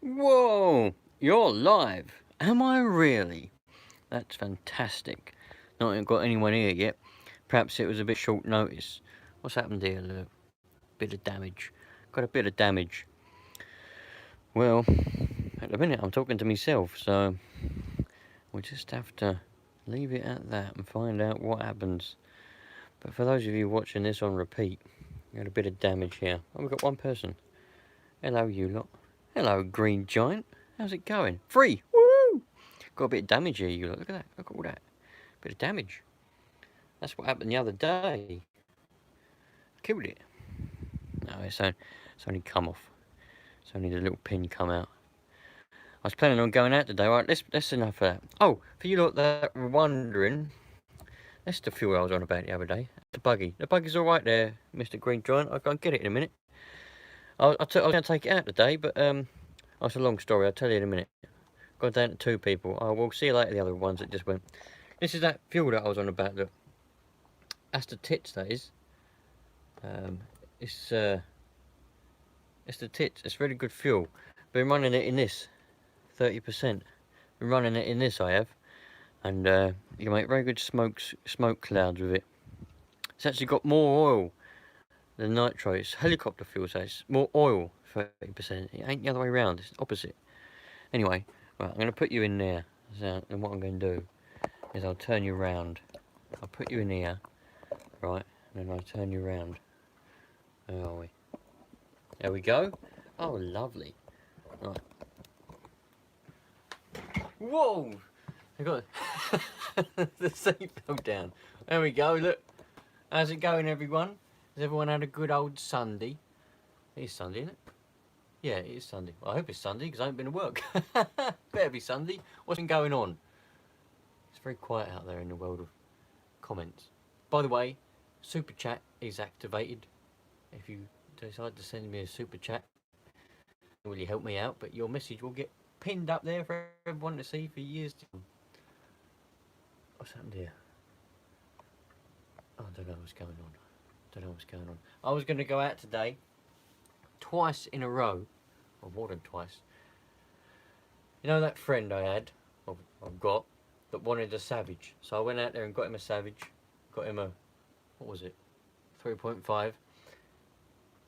Whoa! You're live. Am I really? That's fantastic. Not even got anyone here yet. Perhaps it was a bit short notice. What's happened here? Look, bit of damage. Got a bit of damage. Well, at the minute I'm talking to myself, so we'll just have to leave it at that and find out what happens. But for those of you watching this on repeat, got a bit of damage here. Oh, we've got one person. Hello, you lot. Hello, Green Giant. How's it going? Free! Woo! Got a bit of damage here, you lot. Look at that. Look at all that. Bit of damage. That's what happened the other day. Killed it. No, it's only come off. It's only the little pin come out. I was planning on going out today. Right, that's enough of that. Oh, for you lot that were wondering, that's the fuel I was on about the other day. The buggy. The buggy's all right there, Mr. Green Giant. I'll go and get it in a minute. I was going to take it out today, but oh, it's a long story. I'll tell you in a minute. Got down to 2 people. Oh, we'll see you later, the other ones that just went. This is that fuel that I was on about. Look, that's the tits, that is. It's the tits. It's really good fuel. Been running it in this, 30%. Been running it in this, I have, and you can make very good smoke clouds with it. It's actually got more oil than nitro. It's helicopter fuel, so it's more oil, 30%. It ain't the other way around. It's opposite. Anyway, right, I'm going to put you in there. So, and what I'm going to do is I'll turn you round. I'll put you in here, right, and then I'll turn you round. Where are we? There we go. Oh, lovely. Right. Whoa! I got the seat fell down. There we go. Look. How's it going, everyone? Has everyone had a good old Sunday? It is Sunday, isn't it? Yeah, it is Sunday. Well, I hope it's Sunday because I haven't been to work. Better be Sunday. What's been going on? It's very quiet out there in the world of comments. By the way, Super Chat is activated. If you decide to send me a Super Chat, it will really help me out, but your message will get pinned up there for everyone to see for years to come. What's happened here? Oh, I don't know what's going on. Don't know what's going on. I was going to go out today, twice in a row, or more than twice. You know that friend I had, I've got, that wanted a Savage. So I went out there and got him a Savage. Got him a, what was it, 3.5.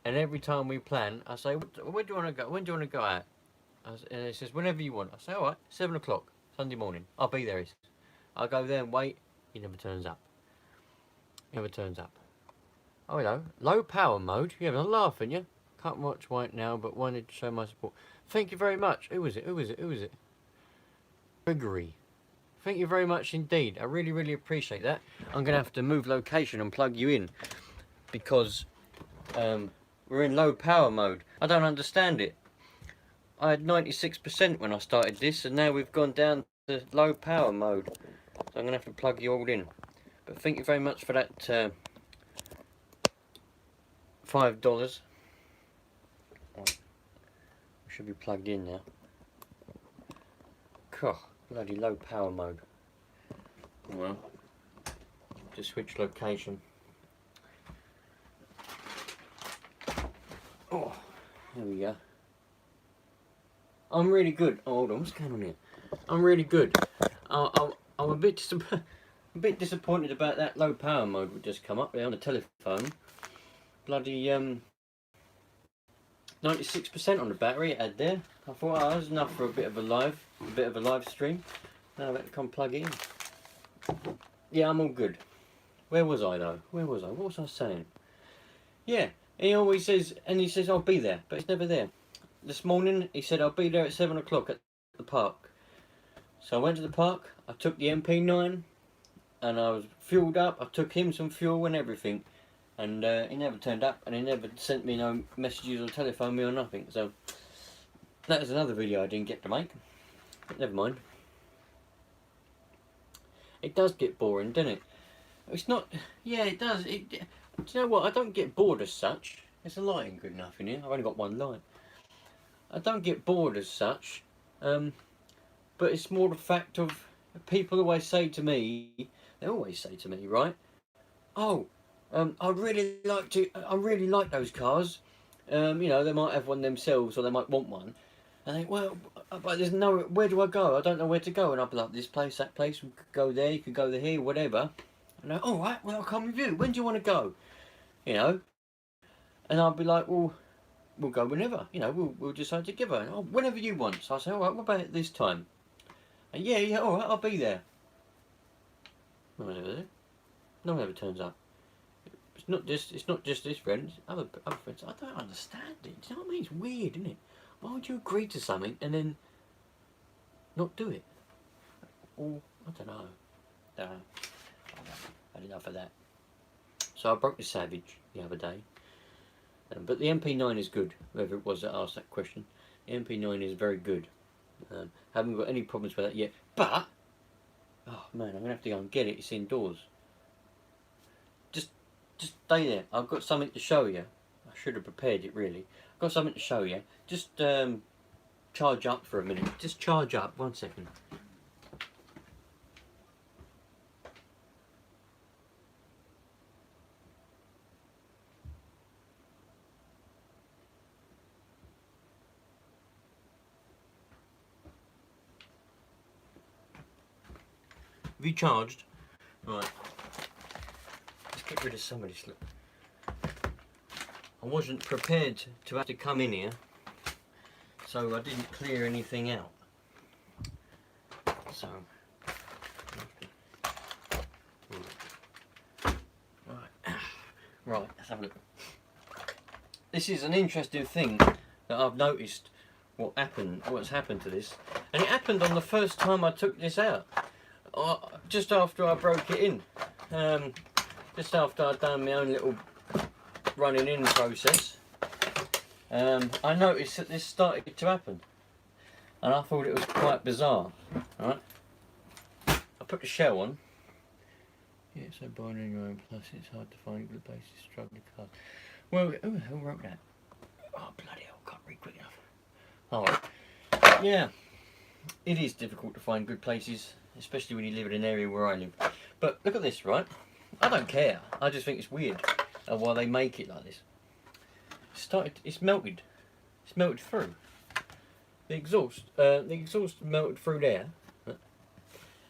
And every time we plan, I say, where do you want to go? When do you want to go out? And he says, whenever you want. I say, all right, 7 o'clock, Sunday morning. I'll be there, he says. I'll go there and wait. He never turns up. He never turns up. Oh, hello. Low power mode. You're having a laugh, aren't you? Can't watch right now, but wanted to show my support. Thank you very much. Who was it? Who was it? Who was it? Gregory. Thank you very much indeed. I really, really appreciate that. I'm going to have to move location and plug you in because we're in low power mode. I don't understand it. I had 96% when I started this, and now we've gone down to low power mode. So I'm going to have to plug you all in. But thank you very much for that $5. Right. Should be plugged in now. God, bloody low power mode. Well, just switch location. Oh, there we go. I'm really good. Oh, hold on, what's going on here? I'm really good. I'm a bit disappointed about that low power mode would just come up there on the telephone. Bloody 96% on the battery it had there. I thought, oh, that was enough for a bit of a live stream. Now I better come plug it in. Yeah, I'm all good. Where was I though? Where was I? What was I saying? Yeah, he always says, and he says I'll be there, but it's never there. This morning he said I'll be there at 7 o'clock at the park. So I went to the park, I took the MP9 and I was fueled up. I took him some fuel and everything, and he never turned up, and he never sent me no messages or telephoned me or nothing. So that is another video I didn't get to make, but never mind. It does get boring, doesn't it? It's not, yeah, it does. Do you know what? I don't get bored as such. Is the lighting good enough in here? I've only got one light. I don't get bored as such, but it's more the fact of people always say to me, they always say to me, right? Oh, I really like those cars. You know, they might have one themselves or they might want one. And they, well, but there's no, where do I go? I don't know where to go. And I'll be like, this place, that place, we could go there, you could go there, here, whatever. And they're, all right, well, I'll come with you. When do you want to go? You know? And I'll be like, well, we'll go whenever. You know, we'll decide together. And, oh, whenever you want. So I say, all right, what about it this time? And yeah, all right, I'll be there. No one ever there. No one ever turns up. It's not just this friend. It's other friends. I don't understand it. Do you know what I mean? It's weird, isn't it? Why would you agree to something and then not do it? Or I don't know. I had enough of that. So I broke the Savage the other day. But the MP9 is good. Whoever it was that asked that question, the MP9 is very good. Haven't got any problems with that yet. But oh man, I'm gonna have to go and get it. It's indoors. Just stay there. I've got something to show you. I should have prepared it really. I've got something to show you. Just charge up for a minute. Just charge up. 1 second. Have you charged? Right. Let's get rid of some of this. Look. I wasn't prepared to have to come in here, so I didn't clear anything out. So, right, let's have a look. This is an interesting thing that I've noticed. What's happened to this, and it happened on the first time I took this out. Just after I broke it in, just after I'd done my own little running in process, I noticed that this started to happen, and I thought it was quite bizarre. Right, I put the shell on. Yeah, so buying in your own plus it's hard to find good places, struggling cars. Well, who wrote that? Oh bloody hell, can't read quick enough. Alright, yeah, it is difficult to find good places, especially when you live in an area where I live. But look at this, right? I don't care. I just think it's weird why they make it like this. It's melted. It's melted through. The exhaust melted through there,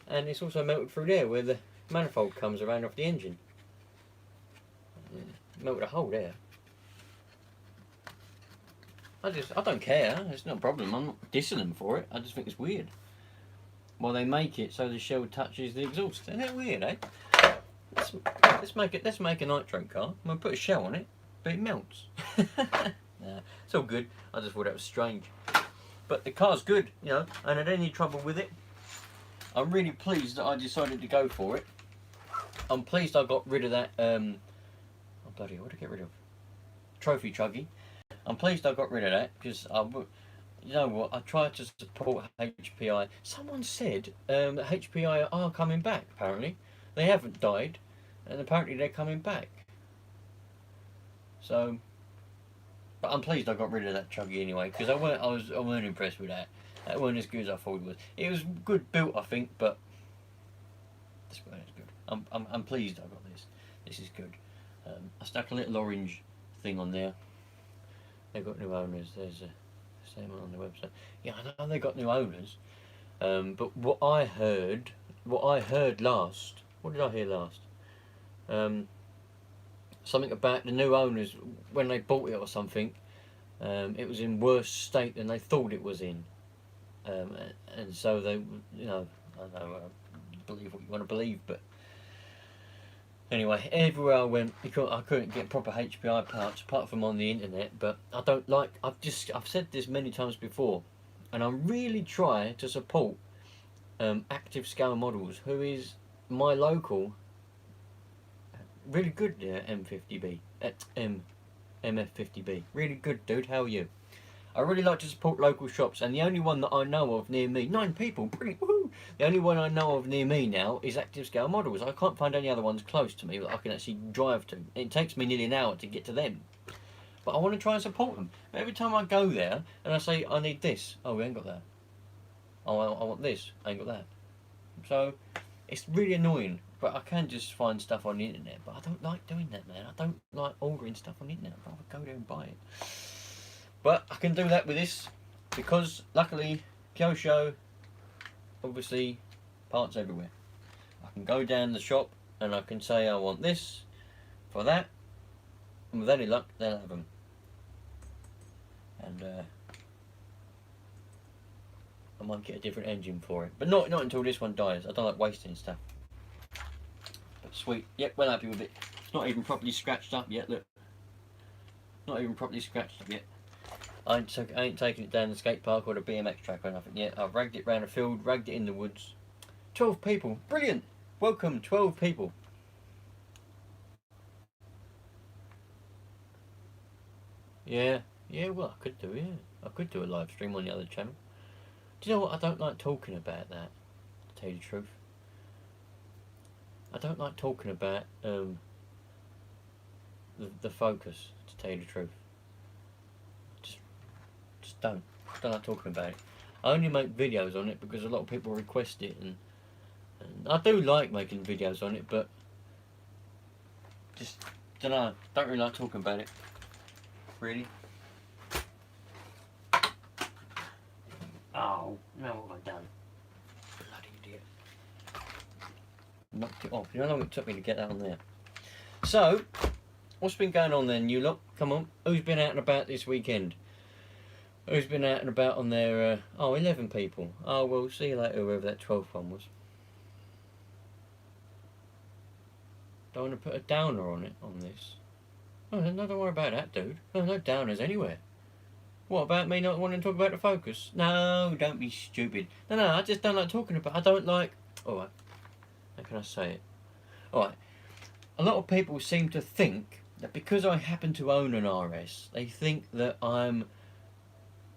and it's also melted through there where the manifold comes around off the engine. Melted a hole there. I don't care. It's not a problem. I'm not dissing them for it. I just think it's weird. Well, they make it so the shell touches the exhaust. Isn't that weird, eh? Let's make a nitro car. I'm gonna put a shell on it, but it melts. Nah, it's all good. I just thought that was strange. But the car's good, you know. I ain't had any trouble with it. I'm really pleased that I decided to go for it. I'm pleased I got rid of that. Oh bloody, what did I get rid of? Trophy truggy. I'm pleased I got rid of that because you know what? I tried to support HPI. Someone said that HPI are coming back. Apparently, they haven't died, and apparently they're coming back. So, but I'm pleased I got rid of that truggy anyway because I weren't impressed with that. That weren't as good as I thought it was. It was good built, I think, but this one is good. I'm pleased I got this. This is good. I stuck a little orange thing on there. They've got new owners. There's a statement on the website. Yeah, I know they got new owners. But what I heard last. What did I hear last? Something about the new owners when they bought it or something. It was in worse state than they thought it was in. And so they, you know, I don't know. Believe what you want to believe, but. Anyway, everywhere I went, I couldn't get proper HPI parts apart from on the internet. But I don't like. I've said this many times before, and I really try to support Active Scale Models, who is my local. Really good M50B, MF50B. Really good dude. How are you? I really like to support local shops, and the only one that I know of near me, 9 people, brilliant, woohoo! The only one I know of near me now is Active Scale Models. I can't find any other ones close to me that I can actually drive to. It takes me nearly an hour to get to them. But I want to try and support them. But every time I go there and I say, I need this, oh, we ain't got that. Oh, I want this, I ain't got that. So, it's really annoying. But I can just find stuff on the internet. But I don't like doing that, man. I don't like ordering stuff on the internet. I'd rather go there and buy it. But I can do that with this. because luckily Kyosho, obviously, parts everywhere. I can go down the shop and I can say I want this for that, and with any luck they'll have them. And I might get a different engine for it, but not until this one dies. I don't like wasting stuff. But sweet, yep, well happy with it. It's not even properly scratched up yet. Look, not even properly scratched up yet. I ain't taking it down the skate park or the BMX track or nothing yet. I've ragged it round the field, ragged it in the woods. 12 people, brilliant! Welcome, 12 people. Yeah, well I could do, I could do a live stream on the other channel. Do you know what, I don't like talking about that, to tell you the truth. I don't like talking about the focus, to tell you the truth. Just don't like talking about it. I only make videos on it because a lot of people request it, and I do like making videos on it, but just don't really like talking about it. Really? Oh, no, what have I done? Bloody idiot. Knocked it off. You know how long it took me to get that on there? So, what's been going on then, you lot? Come on. Who's been out and about this weekend? Who's been out and about on their... 11 people. Oh, well, see you later, whoever that 12th one was. Don't want to put a downer on it, on this. Oh, no, don't worry about that, dude. No downers anywhere. What about me not wanting to talk about the focus? No, don't be stupid. No, I just don't like talking about it. I don't like... Alright, how can I say it? Alright, a lot of people seem to think that because I happen to own an RS, they think that I'm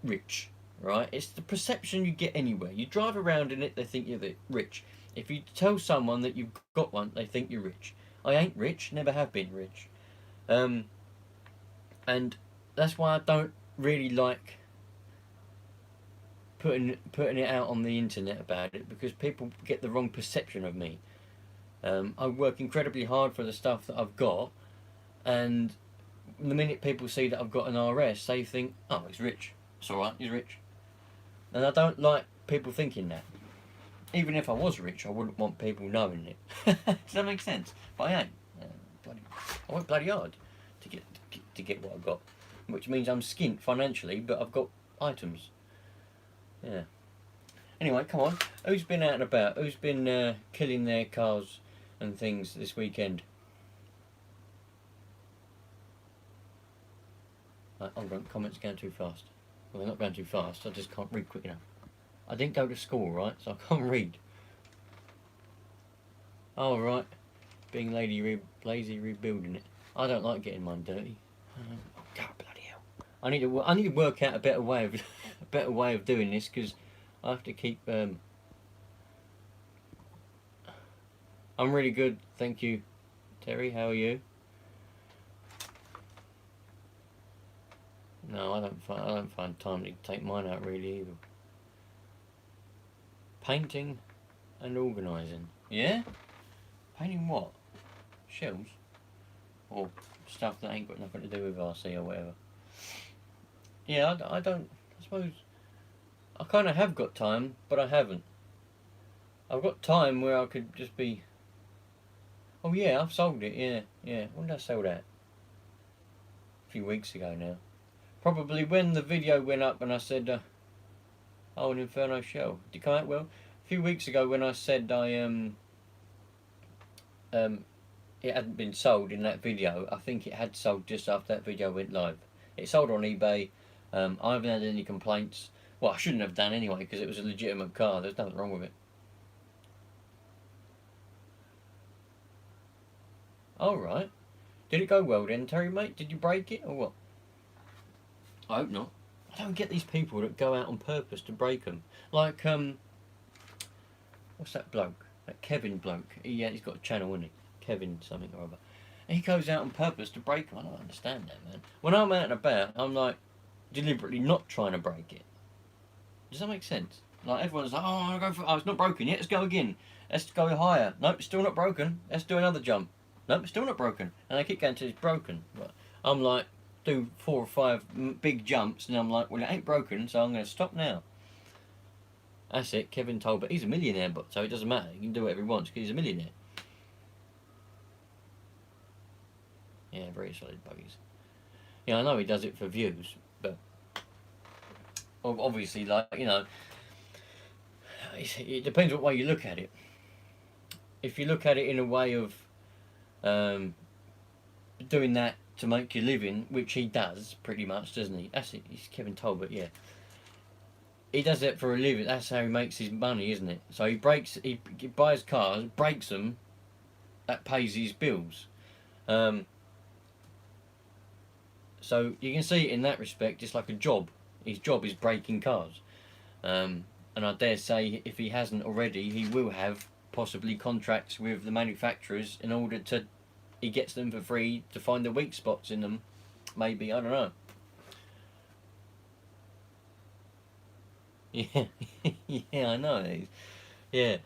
rich, right? It's the perception you get anywhere. You drive around in it, they think you're rich. If you tell someone that you've got one, they think you're rich. I ain't rich, never have been rich. And that's why I don't really like putting it out on the internet about it, because people get the wrong perception of me. I work incredibly hard for the stuff that I've got, and the minute people see that I've got an RS, they think, oh, he's rich. It's alright, he's rich. And I don't like people thinking that. Even if I was rich, I wouldn't want people knowing it. Does that make sense? But I ain't. I work bloody hard to get what I've got, which means I'm skint financially, but I've got items. Yeah. Anyway, come on. Who's been out and about? Who's been killing their cars and things this weekend? Hold on, comments going too fast. Well, they're not going too fast, I just can't read quick enough. I didn't go to school, right, so I can't read. Oh, right. Being lazy rebuilding it. I don't like getting mine dirty. Oh, God, bloody hell. I need to work out a better way of doing this, because I have to keep... I'm really good, thank you. Terry, how are you? No, I don't find time to take mine out really either. Painting and organising. Yeah? Painting what? Shells? Or stuff that ain't got nothing to do with RC or whatever. Yeah, I suppose... I kind of have got time, but I haven't. I've got time where I could just be... Oh yeah, I've sold it, yeah. When did I sell that? A few weeks ago now. Probably when the video went up and I said, oh, an Inferno shell. Did it come out well? A few weeks ago when I said it hadn't been sold in that video, I think it had sold just after that video went live. It sold on eBay. I haven't had any complaints. Well, I shouldn't have done anyway, because it was a legitimate car. There's nothing wrong with it. Alright. Did it go well then, Terry, mate? Did you break it or what? I hope not. I don't get these people that go out on purpose to break them. Like, what's that bloke? That Kevin bloke. He's got a channel, isn't he? Kevin something or other. And he goes out on purpose to break them. I don't understand that, man. When I'm out and about, I'm like, deliberately not trying to break it. Does that make sense? Like, everyone's like, oh, I want to go for... Oh, it's not broken yet. Let's go again. Let's go higher. Nope, it's still not broken. Let's do another jump. Nope, it's still not broken. And they keep going till it's broken. But I'm like, do 4 or 5 big jumps, and I'm like, well, it ain't broken, so I'm going to stop now. That's it, Kevin Tolbert. He's a millionaire, but so it doesn't matter. He can do whatever he wants because he's a millionaire. Yeah, very solid buggies. Yeah, I know he does it for views, but obviously, like, you know, it depends what way you look at it. If you look at it in a way of doing that to make your living, which he does pretty much, doesn't he? That's it. He's Kevin Tolbert, yeah. He does it for a living. That's how he makes his money, isn't it? So he buys cars, breaks them. That pays his bills. So you can see it in that respect, it's like a job. His job is breaking cars. And I dare say, if he hasn't already, he will have possibly contracts with the manufacturers in order to, he gets them for free to find the weak spots in them. Maybe, I don't know. Yeah, yeah, I know. Yeah,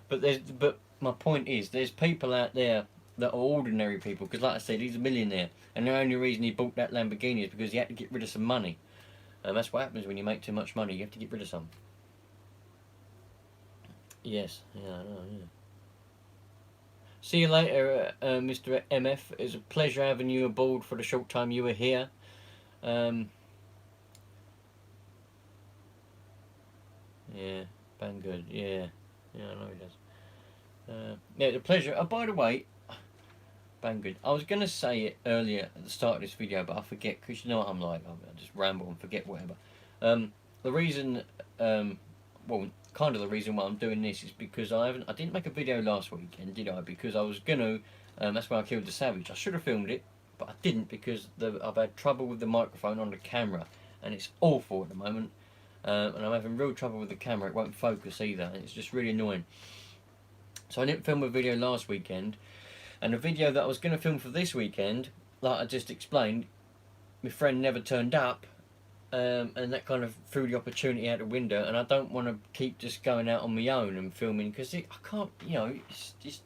but my point is, there's people out there that are ordinary people. Because, like I said, he's a millionaire, and the only reason he bought that Lamborghini is because he had to get rid of some money. And that's what happens when you make too much money. You have to get rid of some. Yes, yeah, I know. Yeah. See you later, Mr. MF. It's a pleasure having you aboard for the short time you were here. Yeah, Banggood, yeah. Yeah, I know he does. Yeah, the pleasure. Oh, by the way, Banggood. I was going to say it earlier at the start of this video, but I forget, because you know what I'm like. I just ramble and forget whatever. The reason, well, kind of the reason why I'm doing this is because I didn't make a video last weekend, did I? Because I was going to, that's why I killed the savage. I should have filmed it, but I didn't because I've had trouble with the microphone on the camera, and it's awful at the moment. And I'm having real trouble with the camera. It won't focus either, and it's just really annoying. So I didn't film a video last weekend, and the video that I was going to film for this weekend, like I just explained, my friend never turned up, and that kind of threw the opportunity out the window. And I don't want to keep just going out on my own and filming, because I can't, you know, it's just,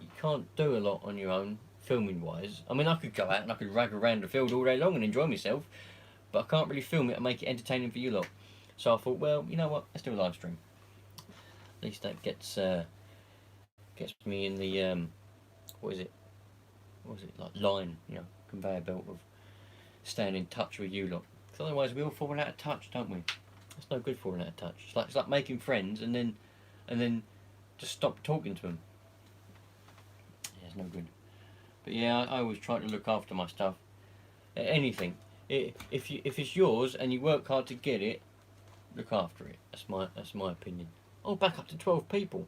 you can't do a lot on your own filming wise. I mean, I could go out and I could rag around the field all day long and enjoy myself, but I can't really film it and make it entertaining for you lot. So I thought, well, you know what? Let's do a live stream. At least that gets me in the what is it, like line, you know, conveyor belt of staying in touch with you lot. Because otherwise we all fall out of touch, don't we? That's no good falling out of touch. It's like making friends and then just stop talking to them. Yeah, it's no good. But yeah, I always try to look after my stuff. Anything, if it's yours and you work hard to get it, look after it. That's my opinion. Oh, back up to 12 people.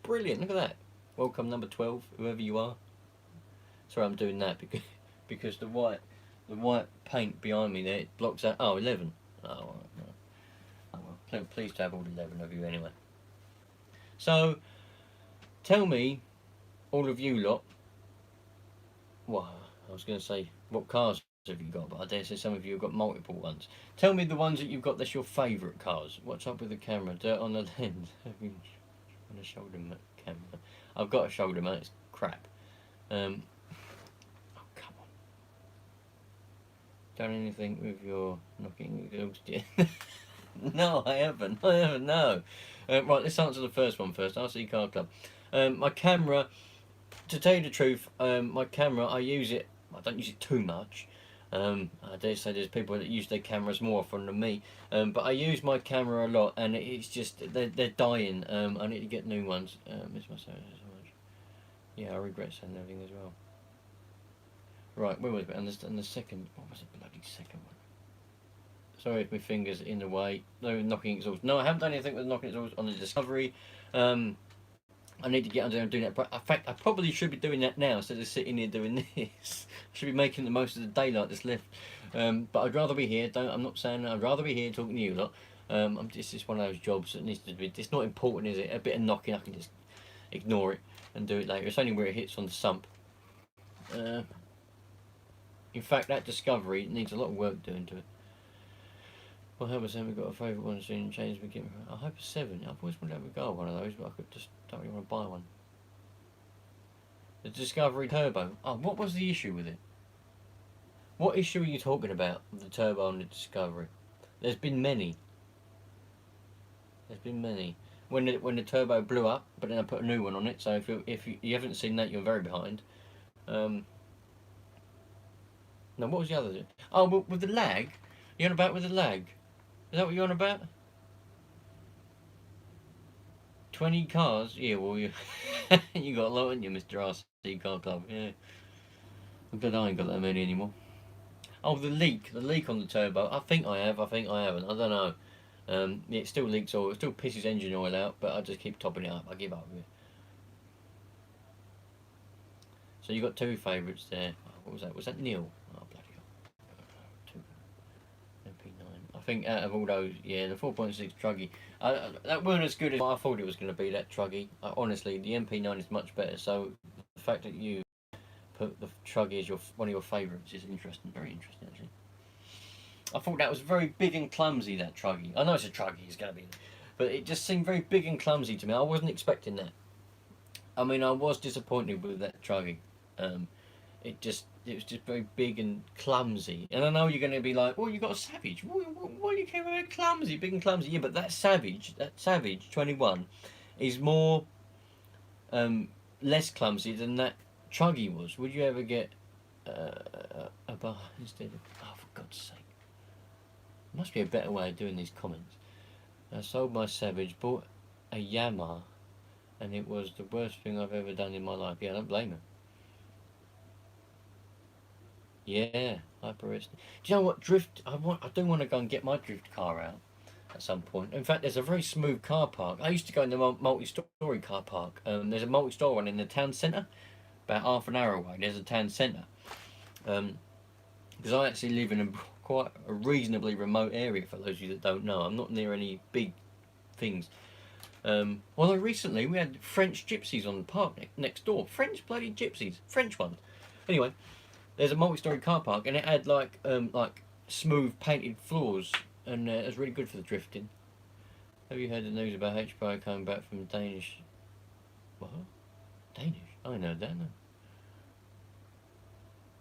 Brilliant. Look at that. Welcome number 12, whoever you are. Sorry, I'm doing that because the white paint behind me there, it blocks out. Oh, 11. Oh, no. Oh well. Pleased to have all 11 of you anyway. So, tell me, all of you lot. Well, I was going to say, what cars have you got? But I dare say some of you have got multiple ones. Tell me the ones that you've got that's your favourite cars. What's up with the camera? Dirt on the lens. Have you on a shoulder mount camera? I've got a shoulder mount. It's crap. Oh, come on. Done anything with your knocking exhaust? No, I haven't. No. Right, let's answer the first one first. RC Car Club. My camera. To tell you the truth, my camera, I use it. I don't use it too much. I dare say there's people that use their cameras more often than me. But I use my camera a lot, and it's just they're dying. I need to get new ones. Miss myself so much. Yeah, I regret saying everything as well. Right, where was it? And the second, what was the bloody second one? Sorry if my finger's in the way. No, knocking exhaust. No, I haven't done anything with knocking exhaust on the Discovery. I need to get under there and do that. But in fact, I probably should be doing that now instead of sitting here doing this. I should be making the most of the daylight that's left. But I'd rather be here. I'm not saying that. I'd rather be here talking to you lot. It's just one of those jobs that needs to be. It's not important, is it? A bit of knocking, I can just ignore it and do it later. It's only where it hits on the sump. In fact, that Discovery needs a lot of work doing to it. Well, how was we've got a favourite one soon? Change begin. I hope a 7. I've always wanted to have a go at one of those, but I could just don't really want to buy one. The Discovery Turbo. Oh, what was the issue with it? What issue are you talking about with the turbo and the Discovery? There's been many. There's been many. When the turbo blew up, but then I put a new one on it. So if you haven't seen that, you're very behind. No, what was the other thing? Oh, well, with the lag. You on about with the lag? Is that what you're on about? 20 cars? Yeah, well, you you got a lot, haven't you, Mr. RC Car Club? Yeah. I'm glad I ain't got that many anymore. Oh, the leak on the turbo. I think I have. I think I haven't. I don't know. Yeah, it still leaks oil. It still pisses engine oil out, but I just keep topping it up. I give up with it. So you got two favourites there. Oh, what was that? Was that Neil? Oh, bloody hell. Two. MP9. I think out of all those, yeah, the 4.6 Truggy. That weren't as good as I thought it was going to be, that Truggy. Honestly, the MP9 is much better. So the fact that you put the Truggy as one of your favourites is interesting. Very interesting, actually. I thought that was very big and clumsy, that Truggy. I know it's a Truggy, it's going to be, but it just seemed very big and clumsy to me. I wasn't expecting that. I mean, I was disappointed with that Truggy. It was just very big and clumsy. And I know you're going to be like, well, you got a Savage. Why do you care about clumsy, big and clumsy? Yeah, but that Savage 21, is more less clumsy than that Truggy was. Would you ever get a bar instead of? Oh, for God's sake! Must be a better way of doing these comments. I sold my Savage, bought a Yamaha, and it was the worst thing I've ever done in my life. Yeah, I don't blame him. Yeah, hyper-realistic. Do you know what drift? I do want to go and get my drift car out at some point. In fact, there's a very smooth car park. I used to go in the multi-story car park. There's a multi-story one in the town centre, about half an hour away. There's a town centre. Because I actually live in quite a reasonably remote area, for those of you that don't know. I'm not near any big things. Although recently we had French gypsies on the park next door. French bloody gypsies. French ones. Anyway, there's a multi-story car park, and it had like smooth painted floors, and it was really good for the drifting. Have you heard the news about HPI coming back from Danish? What? Danish? I know that,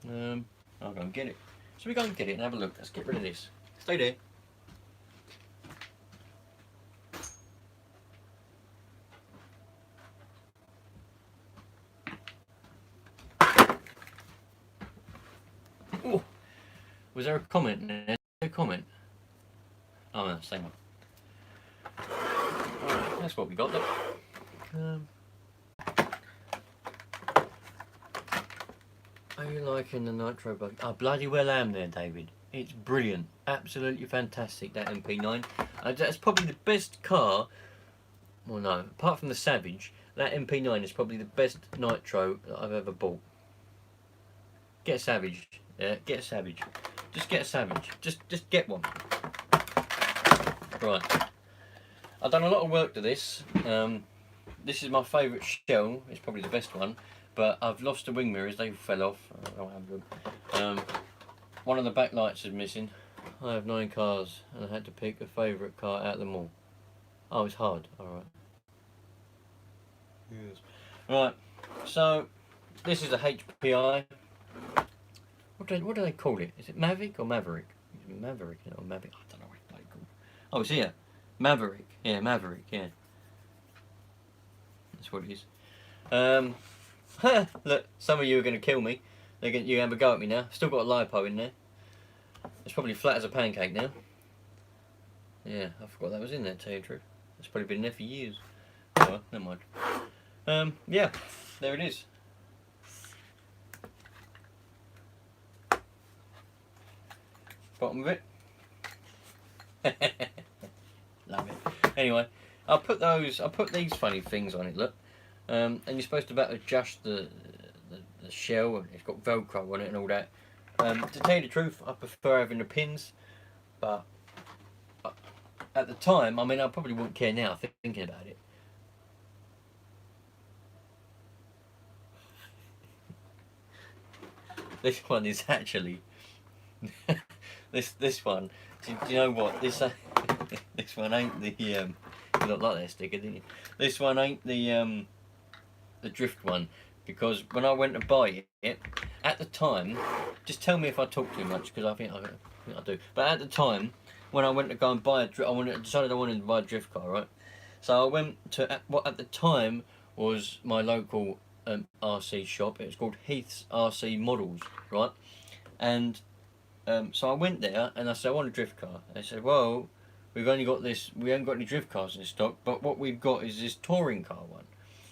no. I'll go and get it. So we go and get it and have a look. Let's get rid of this. Stay there. Oh, was there a comment there? A comment? Oh no, same one. Alright, that's what we got. Look. Are you liking the nitro bug? I bloody well am there, David. It's brilliant. Absolutely fantastic, that MP9. That's probably the best car. Well, no, apart from the Savage, that MP9 is probably the best nitro that I've ever bought. Get a Savage. Yeah, get a Savage. Just get a Savage. Just get one. Right. I've done a lot of work to this. This is my favourite shell. It's probably the best one. But I've lost the wing mirrors, they fell off. I don't have them. One of the back lights is missing. I have 9 cars and I had to pick a favourite car out of them all. Oh, it's hard. Alright. Yes. Right, so this is a HPI. What do they call it? Is it Mavic or Maverick? Is it Maverick or Mavic? I don't know what it's called. Oh, it's here. Maverick. Yeah, Maverick, yeah. That's what it is. Look, some of you are going to kill me. You're going to have a go at me now. Still got a LiPo in there. It's probably flat as a pancake now. Yeah, I forgot that was in there, to tell you the truth. It's probably been there for years. Oh, well, never mind. Yeah, there it is. Bottom of it. Love it. Anyway, I'll put these funny things on it, look. And you're supposed to adjust the shell, and it's got Velcro on it and all that. To tell you the truth, I prefer having the pins, but at the time, I mean, I probably wouldn't care now thinking about it. This one is actually this one. Do you know what this this one ain't the you don't like that sticker, didn't you? This one ain't the drift one, because when I went to buy it, at the time, just tell me if I talk too much, because I think I do. But at the time, when I went to go and buy decided I wanted to buy a drift car, right? So I went to what at the time was my local RC shop. It was called Heath's RC Models, right? And so I went there and I said, I want a drift car. They said, well, we haven't got any drift cars in stock, but what we've got is this touring car one.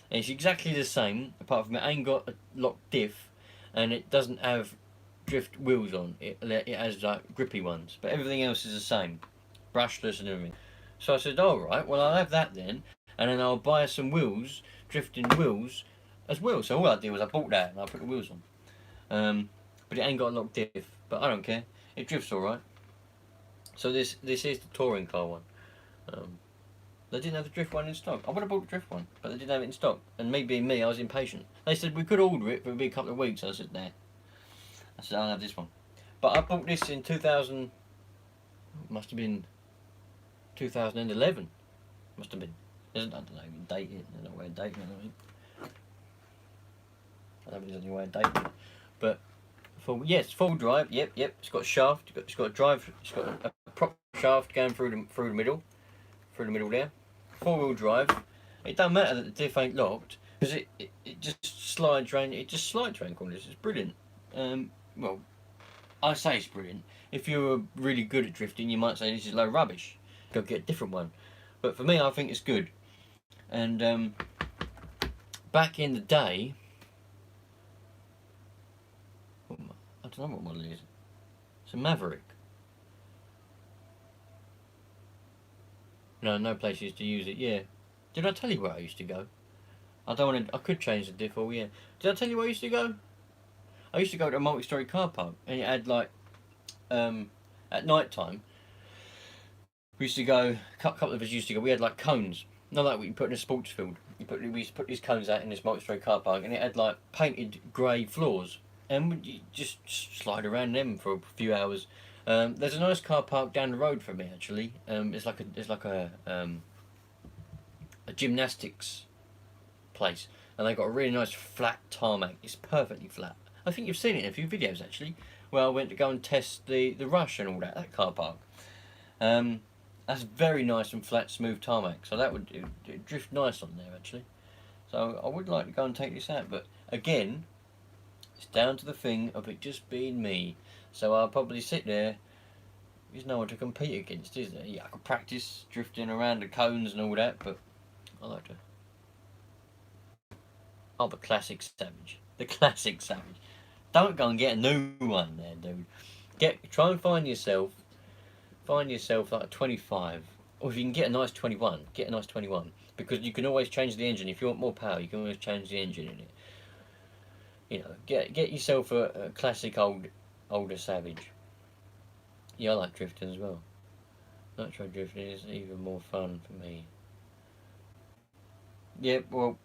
And it's exactly the same, apart from it ain't got a locked diff, and it doesn't have drift wheels on. It has like grippy ones, but everything else is the same, brushless and everything. So I said, all right, well I'll have that then, and then I'll buy some wheels, drifting wheels, as well. So all I did was I bought that and I put the wheels on. But it ain't got a locked diff, but I don't care. It drifts all right. So this is the touring car one. They didn't have the drift one in stock. I would have bought the drift one, but they didn't have it in stock. And me being me, I was impatient. They said we could order it, but it'd be a couple of weeks. I said, nah. I said, I'll have this one. But I bought this in 2000. Must have been 2011. Must have been. I don't know, even date it. There's no way of dating it. I don't think there's any way of dating it. But yes, full drive. Yep. It's got a shaft. It's got a drive. It's got a prop shaft going through the middle there. 4-wheel drive. It don't matter that the diff ain't locked, because it just slides around. It just slides around corners. It's brilliant. Well, I say it's brilliant. If you were really good at drifting, you might say this is low rubbish. Go get a different one. But for me, I think it's good. And back in the day, I don't know what model it is. It's a Maverick. No place used to use it. Yeah. Did I tell you where I used to go? I don't want to. I could change the diff. Yeah. Did I tell you where I used to go? I used to go to a multi-story car park, and it had like, at night time. We used to go. A couple of us used to go. We had like cones, not like what you put in a sports field. We used to put these cones out in this multi-story car park, and it had like painted grey floors, and you just slide around them for a few hours. There's a nice car park down the road from me actually. It's like a gymnastics place, and they got a really nice flat tarmac. It's perfectly flat. I think you've seen it in a few videos actually, where I went to go and test the rush and all that car park. That's very nice and flat, smooth tarmac. So that would it drift nice on there actually. So I would like to go and take this out, but again, it's down to the thing of it just being me. So I'll probably sit there. There's no one to compete against, is there? Yeah, I could practice drifting around the cones and all that, but I like to. Oh, the classic Savage. The classic Savage. Don't go and get a new one there, dude. Try and find yourself like a 25. Or if you can get a nice 21, get a nice 21. Because you can always change the engine. If you want more power, you can always change the engine in it. You know, get yourself a classic older Savage. Yeah, I like drifting as well. Nitro drifting is even more fun for me. Yeah, well,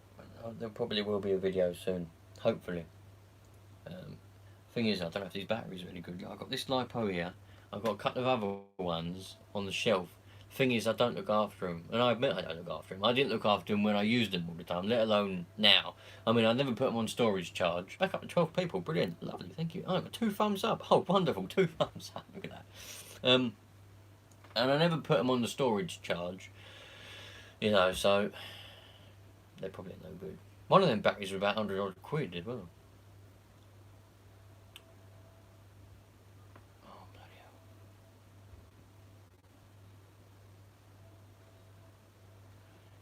there probably will be a video soon, hopefully. Thing is, I don't know if these batteries are any good. I've got this LiPo here. I've got a couple of other ones on the shelf. Thing is, I don't look after them, and I admit I don't look after them. I didn't look after them when I used them all the time, let alone now. I mean, I never put them on storage charge. Back up to 12 people, brilliant, lovely, thank you. Oh, 2 thumbs up. Oh, wonderful, 2 thumbs up. Look at that. And I never put them on the storage charge. You know, so they're probably no good. One of them batteries are about 100 odd quid as well.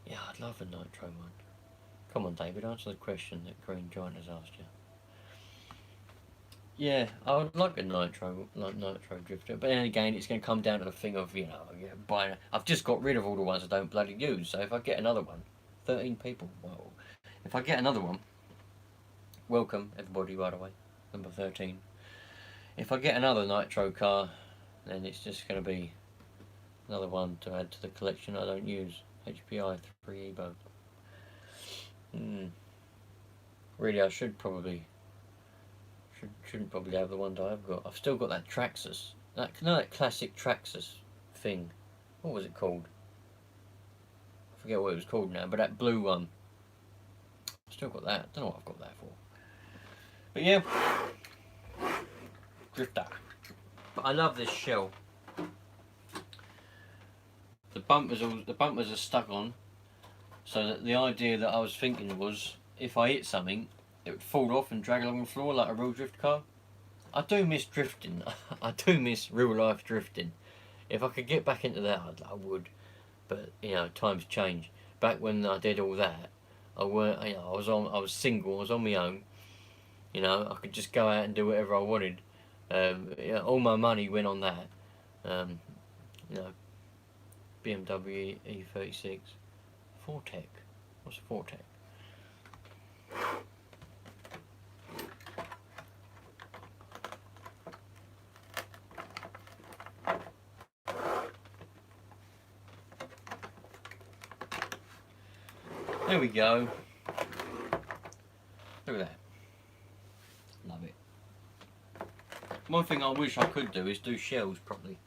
Yeah, I'd love a nitro one. Come on, David, answer the question that Green Giant has asked you. Yeah, I would like a nitro drifter, but then again, it's going to come down to the thing of, you know, buying. I've just got rid of all the ones I don't bloody use, so if I get another one, 13 people, well, if I get another one, welcome everybody, by the way, number 13. If I get another nitro car, then it's just going to be another one to add to the collection I don't use. HPI 3 Evo. Really, I shouldn't probably have the one that I've got. I've still got that Traxxas. That classic Traxxas thing. What was it called? I forget what it was called now, but that blue one. I've still got that. Don't know what I've got that for. But yeah, Drifter. But I love this shell. The bumpers are stuck on, so that the idea that I was thinking was, if I hit something, it would fall off and drag along the floor like a real drift car. I do miss drifting. I do miss real life drifting. If I could get back into that, I would. But you know, times change. Back when I did all that, I was single. I was on my own. You know, I could just go out and do whatever I wanted. All my money went on that. You know, BMW E36, Fortec. What's a Fortec? There we go. Look at that. Love it. One thing I wish I could do is do shells properly.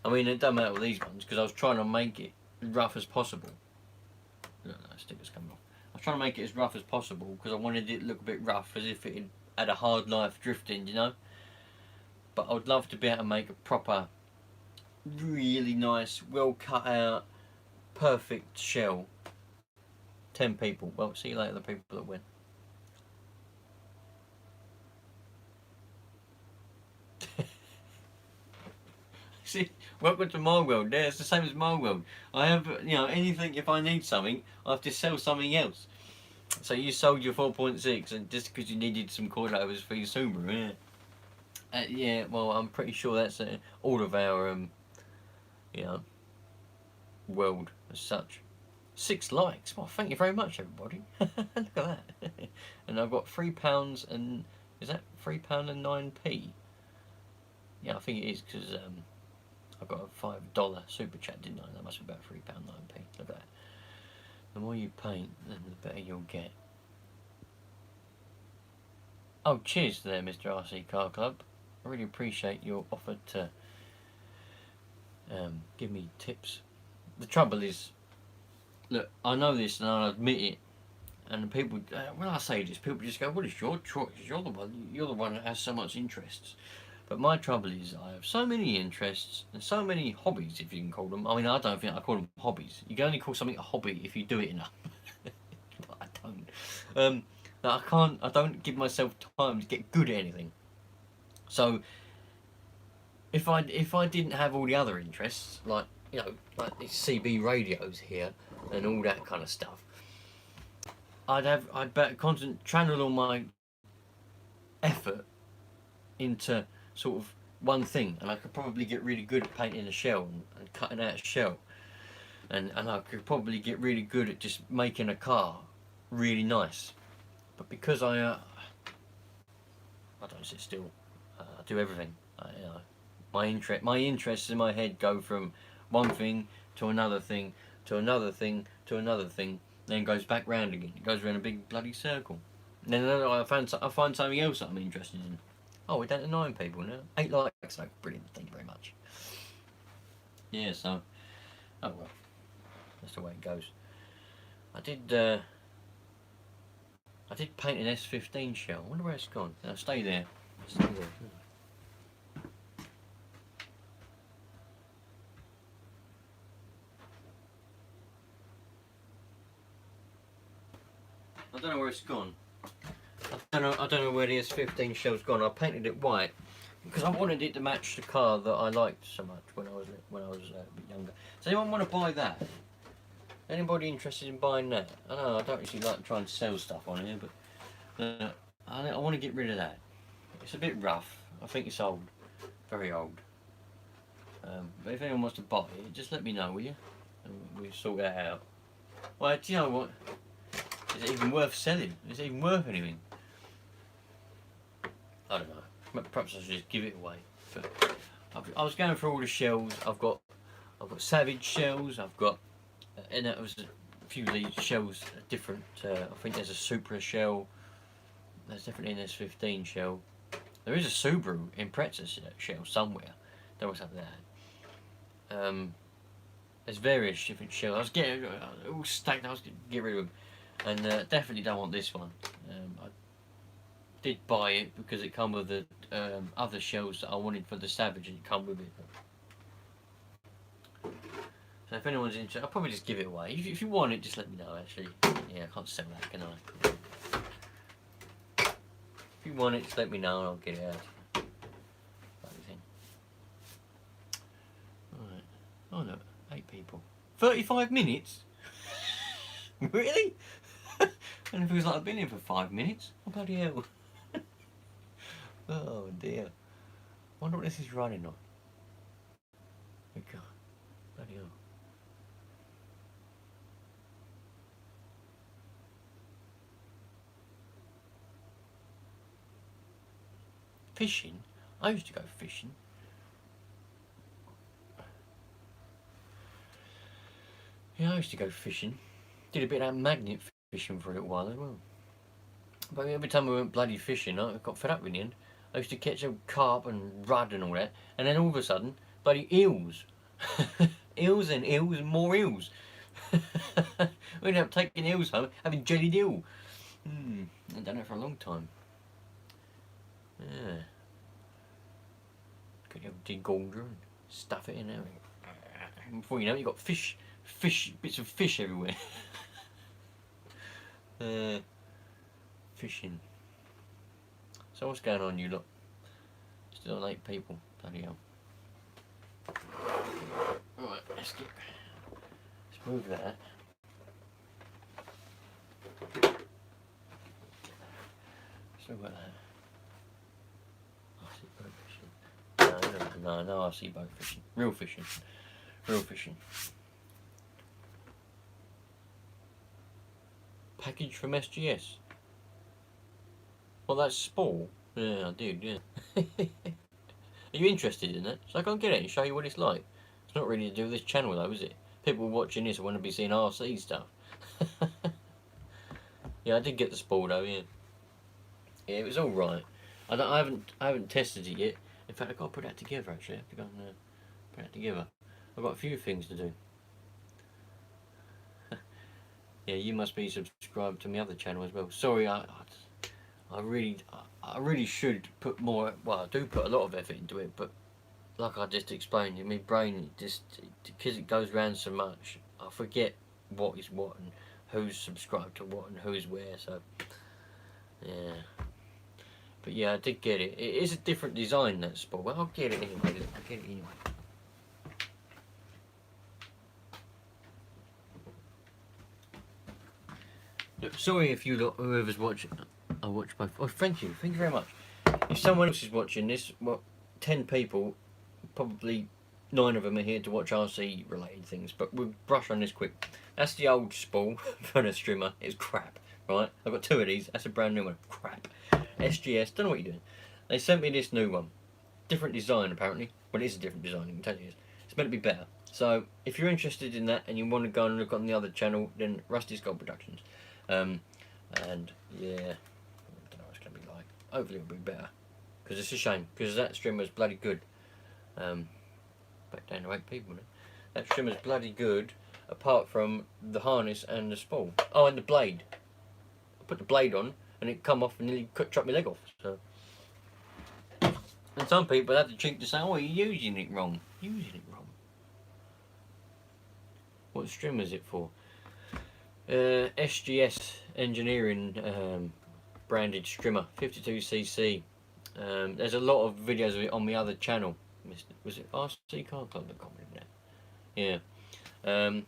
I mean, it doesn't matter with these ones because I was trying to make it as rough as possible. No, sticker's coming off. I was trying to make it as rough as possible because I wanted it to look a bit rough, as if it had a hard life drifting, you know. But I would love to be able to make a proper, really nice, well cut out, perfect shell. 10 people. Well, see you later, the people that win. See, welcome to my world. Yeah, it's the same as my world. I have, you know, anything, if I need something, I have to sell something else. So you sold your 4.6 and just because you needed some coilovers for your Subaru, yeah. Yeah, well, I'm pretty sure that's all of our, you know, world as such. 6 likes. Well, thank you very much, everybody. Look at that. And I've got £3 and is that £3 and 9p? Yeah, I think it is because I got a $5 super chat, didn't I? That must be about £3 9p. Look at that. The more you paint, then the better you'll get. Oh, cheers there, Mr. RC Car Club. I really appreciate your offer to give me tips. The trouble is, look, I know this and I admit it, and people, when I say this, people just go, "What is your choice? You're the one that has so much interests." But my trouble is, I have so many interests and so many hobbies, if you can call them. I mean, I don't think I call them hobbies. You can only call something a hobby if you do it enough. But I don't. I don't give myself time to get good at anything. So, if I didn't have all the other interests, like, you know, like these CB radios here and all that kind of stuff, I'd better channel all my effort into sort of one thing, and I could probably get really good at painting a shell and cutting out a shell, and I could probably get really good at just making a car really nice. But because I don't sit still, I do everything. You know, my interests in my head go from one thing to another thing to another thing to another thing, then goes back round again. It goes around a big bloody circle. And then I find something else that I'm interested in. Oh, we're down to 9 people now. 8 likes, so brilliant. Thank you very much. Yeah, so, oh well, that's the way it goes. I did paint an S15 shell. I wonder where it's gone. Now stay there. Stay there. I don't know where it's gone. I don't know where the S15 shell's gone. I painted it white because I wanted it to match the car that I liked so much when I was a bit younger. Does anyone want to buy that? Anybody interested in buying that? I know I don't actually like trying to sell stuff on here, but I want to get rid of that. It's a bit rough. I think it's old, very old. But if anyone wants to buy it, just let me know, will you? And we'll sort that out. Well, do you know what? Is it even worth selling? Is it even worth anything? I don't know. Perhaps I should just give it away. But I was going through all the shells. I've got Savage shells. I've got, and it was a few of these shells are different. I think there's a Supra shell. There's definitely an S15 shell. There is a Subaru Impreza shell somewhere. Don't always have that. There's various different shells. I was getting all stacked. I was going to get rid of them, and definitely don't want this one. did buy it because it come with the other shells that I wanted for the Savage, and it come with it. So if anyone's interested, I'll probably just give it away. If you want it, just let me know. Actually, yeah, I can't sell that, can I? If you want it, just let me know and I'll get it out. Alright. Oh no, 8 people. 35 minutes? Really? And it feels like I've been here for 5 minutes. Oh bloody hell. Oh dear. Wonder what this is running on. Oh God. Bloody hell. Fishing? I used to go fishing. Yeah, I used to go fishing. Did a bit of that magnet fishing for a little while as well. But every time we went bloody fishing, I got fed up in the end. I used to catch a carp and rudd and all that, and then all of a sudden, bloody eels. Eels and eels and more eels. We ended up taking eels home, having jellied eel. I've done it for a long time. Yeah. Got your degorger and stuff it in there. Before you know it, you got bits of fish everywhere. Fishing. So what's going on, you lot? Still 8 people. Bloody hell. Right, let's move that. Still got that. I see boat fishing. No, I see boat fishing. Real fishing. Real fishing. Package from SGS. Well, that's Spall. Yeah, I did, yeah. Are you interested in that? So I can't get it and show you what it's like. It's not really to do with this channel though, is it? People watching this want to be seeing RC stuff. Yeah, I did get the Spall though, yeah. Yeah, it was alright. I haven't tested it yet. In fact, I've got to put that together actually. I have to go and put that together. I've got a few things to do. Yeah, you must be subscribed to my other channel as well. Sorry, I really should put more. Well, I do put a lot of effort into it, but like I just explained, my brain just because it goes around so much, I forget what is what and who's subscribed to what and who's where. So yeah, but yeah, I did get it. It is a different design, that Spall. Well, I'll get it anyway. I'll get it anyway. Look, sorry if you lot, whoever's watching, I watch both. Oh, thank you very much. If someone else is watching this, well, 10 people, probably 9 of them are here to watch RC related things, but we'll brush on this quick. That's the old Spall for the strimmer. It's crap, right? I've got 2 of these. That's a brand new one. Crap. SGS, don't know what you're doing. They sent me this new one. Different design, apparently. Well, it is a different design, I can tell you this. It's meant to be better. So, if you're interested in that and you want to go and look on the other channel, then Rusty's Gold Productions. And yeah, I don't know what it's going to be like. Hopefully it'll be better. Because it's a shame, because that strimmer's bloody good. Back down to 8 people now. That strimmer's bloody good, apart from the harness and the Spall. Oh, and the blade. I put the blade on, and it come off and nearly chopped my leg off. So. And some people have the cheek to say, oh, you're using it wrong. Using it wrong. What strimmer is it for? SGS Engineering branded strimmer, 52cc. There's a lot of videos of it on my other channel. Was it rcccarclub.com? Yeah. Yeah,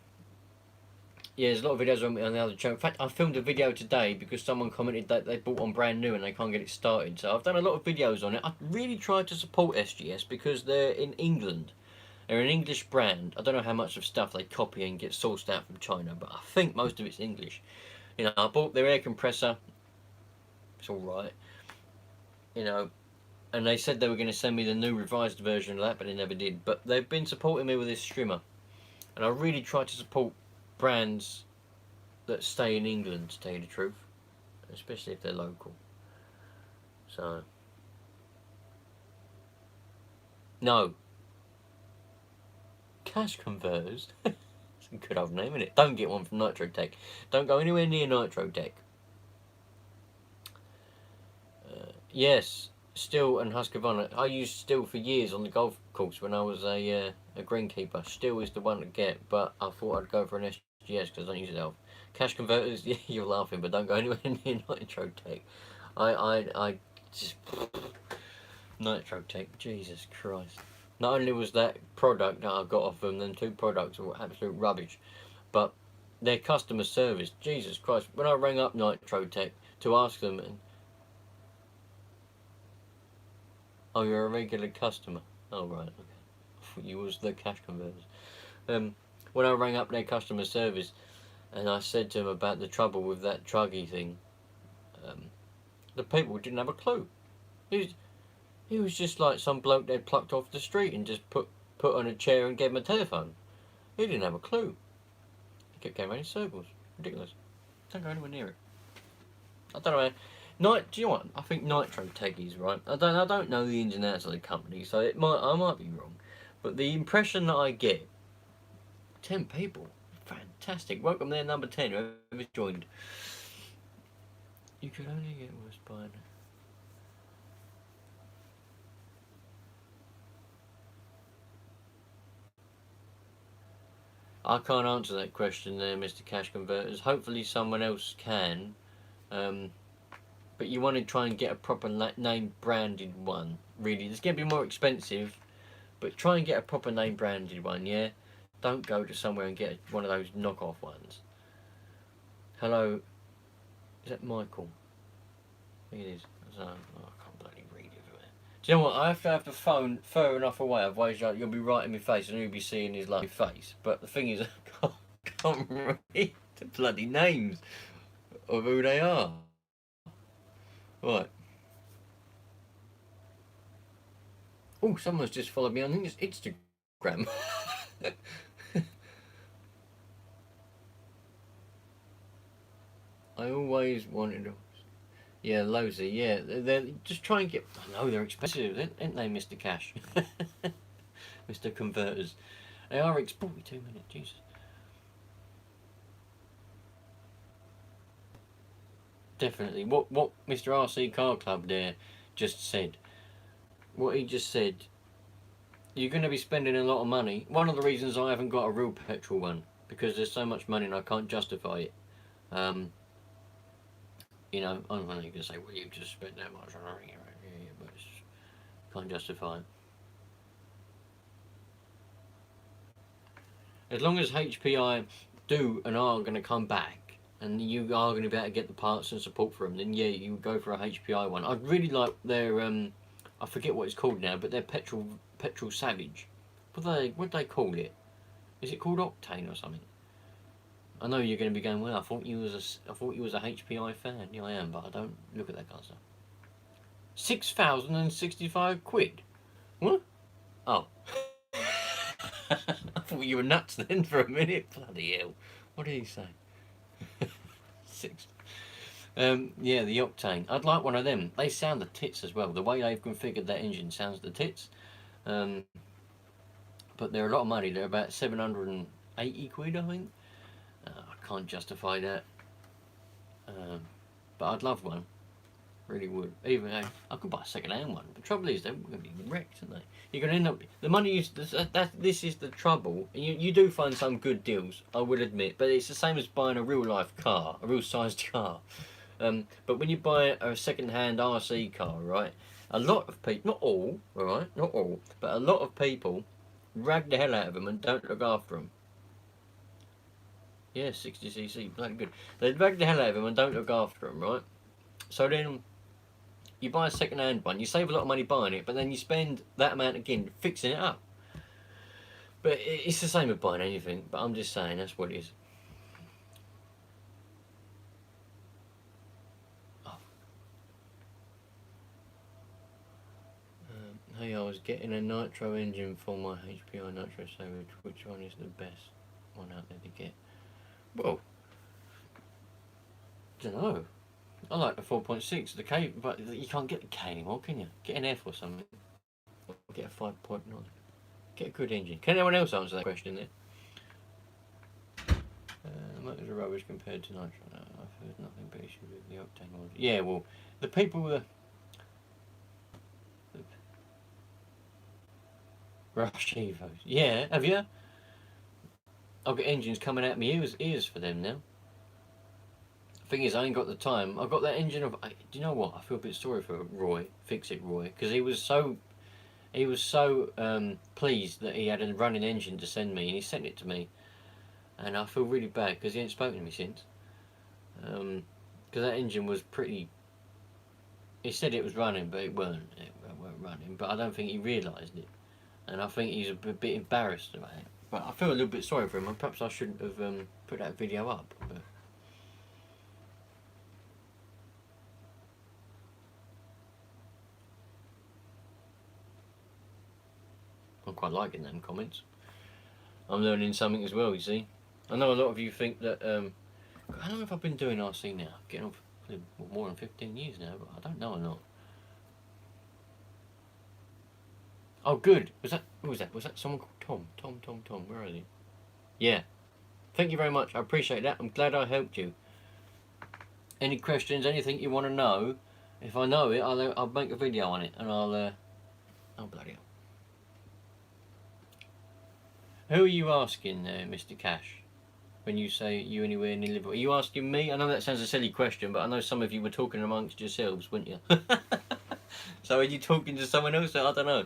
there's a lot of videos on the other channel. In fact, I filmed a video today because someone commented that they bought one brand new and they can't get it started. So I've done a lot of videos on it. I really tried to support SGS because they're in England. They're an English brand. I don't know how much of stuff they copy and get sourced out from China, but I think most of it's English. You know, I bought their air compressor. It's alright. You know, and they said they were going to send me the new revised version of that, but they never did. But they've been supporting me with this strimmer. And I really try to support brands that stay in England, to tell you the truth. Especially if they're local. So. No. Cash Converters. It's a good old name, isn't it? Don't get one from Nitro Tech. Don't go anywhere near Nitro Tech. Yes, Still and Husqvarna. I used Still for years on the golf course when I was a greenkeeper. Still is the one to get, but I thought I'd go for an SGS because I don't use it enough. Cash converters, yeah, you're laughing, but don't go anywhere near Nitro Tech. I just Nitro Tech. Jesus Christ! Not only was that product that I got off them two products were absolute rubbish, but their customer service. Jesus Christ! When I rang up Nitro Tech to ask them, oh, you're a regular customer. Oh, right, okay. I thought you was the cash converters. Um, when I rang up their customer service and I said to them about the trouble with that truggy thing, um, the people didn't have a clue. He was just like some bloke they'd plucked off the street and just put on a chair and gave him a telephone. He didn't have a clue. He kept going around in circles. Ridiculous. Don't go anywhere near it. I don't know. Do you know what? I think Nitro Teggy's right. I don't know the ins and outs of the company, so I might be wrong. But the impression that I get, 10 people, fantastic. Welcome there, number 10, whoever's joined. You could only get worse by now. I can't answer that question there, Mr. Cash Converters. Hopefully someone else can. But you want to try and get a proper name branded one. Really, it's going to be more expensive, but try and get a proper name branded one, yeah? Don't go to somewhere and get one of those knockoff ones. Hello, is that Michael? I think it is. I can't bloody read it. Do you know what? I have to have the phone far enough away, otherwise you'll be right in my face and you'll be seeing his lovely face. But the thing is, I can't read the bloody names of who they are. Right. Oh, someone's just followed me on Instagram. I always wanted to. Yeah, loads of, yeah. They're just try and get. I know they're expensive, aren't they, Mr. Cash? Mr. Converters. They are 42 minutes, Jesus. Definitely. What Mr. RC Car Club there just said. What he just said. You're going to be spending a lot of money. One of the reasons I haven't got a real petrol one, because there's so much money and I can't justify it. You know, I'm going to say, well, you just spent that much on a ring, right? But can't justify it. As long as HPI do and are going to come back, and you are going to be able to get the parts and support for them, then yeah, you would go for a HPI one. I'd really like their, I forget what it's called now, but their petrol Savage. What do they call it? Is it called Octane or something? I know you're going to be going, well, I thought you was a HPI fan. Yeah, I am, but I don't look at that kind of stuff. 6,065 quid. What? Oh. I thought you were nuts then for a minute. Bloody hell. What did he say? 6. Yeah, the Octane. I'd like one of them. They sound the tits as well. The way they've configured that engine sounds the tits. But they're a lot of money. They're about 780 quid, I think. I can't justify that. But I'd love one. Really would. Even I could buy a second-hand one. The trouble is, they're going to be wrecked, aren't they? You're going to end up. The money is. This is the trouble. You do find some good deals, I will admit, but it's the same as buying a real-life car, a real-sized car. But when you buy a second-hand RC car, right? A lot of people, not all, right? Not all, but a lot of people rag the hell out of them and don't look after them. Yeah, 60cc, bloody good. They drag the hell out of them and don't look after them, right? So then you buy a second-hand one, you save a lot of money buying it, but then you spend that amount again fixing it up. But it's the same with buying anything, but I'm just saying that's what it is. Oh. Hey, I was getting a nitro engine for my HPI Nitro Savage. Which one is the best one out there to get? Well, I don't know. I like the 4.6, the K, but you can't get the K anymore, can you? Get an F or something. Or get a 5.9. Get a good engine. Can anyone else answer that question there? Motors are rubbish compared to nitro. No, I've heard nothing but issues with the octane ones. Yeah, well, the people Rush Evos. Yeah, have you? I've got engines coming out my ears for them now. Thing is, I ain't got the time. I've got that engine of. Do you know what? I feel a bit sorry for Roy, Fix It Roy, because he was so pleased that he had a running engine to send me, and he sent it to me, and I feel really bad because he ain't spoken to me since. Because that engine was pretty. He said it was running, but it weren't. It weren't running. But I don't think he realised it, and I think he's a bit embarrassed about it. But I feel a little bit sorry for him, and perhaps I shouldn't have put that video up. But I'm quite liking them comments. I'm learning something as well, you see. I know a lot of you think that. How long have I been doing RC now? Getting on for more than 15 years now, but I don't know or not. Oh, good. Who was that? Was that someone called Tom? Tom. Where are they? Yeah. Thank you very much. I appreciate that. I'm glad I helped you. Any questions? Anything you want to know? If I know it, I'll make a video on it, and I'll. Oh bloody hell. Who are you asking, Mr. Cash? When you say you anywhere near Liverpool, are you asking me? I know that sounds a silly question, but I know some of you were talking amongst yourselves, weren't you? So are you talking to someone else? I don't know.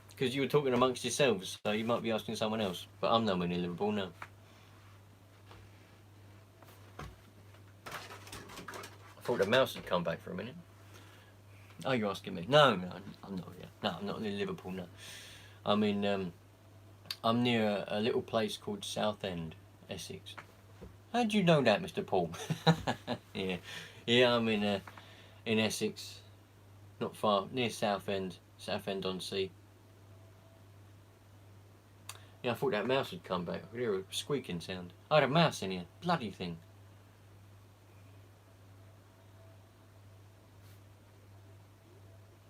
Because you were talking amongst yourselves, so you might be asking someone else. But I'm nowhere near Liverpool now. I thought the mouse had come back for a minute. Oh, you're asking me? No, I'm not here. No, I'm not near Liverpool now. I'm in. I'm near a little place called Southend, Essex. How do you know that, Mr. Paul? yeah. I'm in Essex, not far near Southend on Sea. Yeah, I thought that mouse had come back. I could hear a squeaking sound. I had a mouse in here. Bloody thing.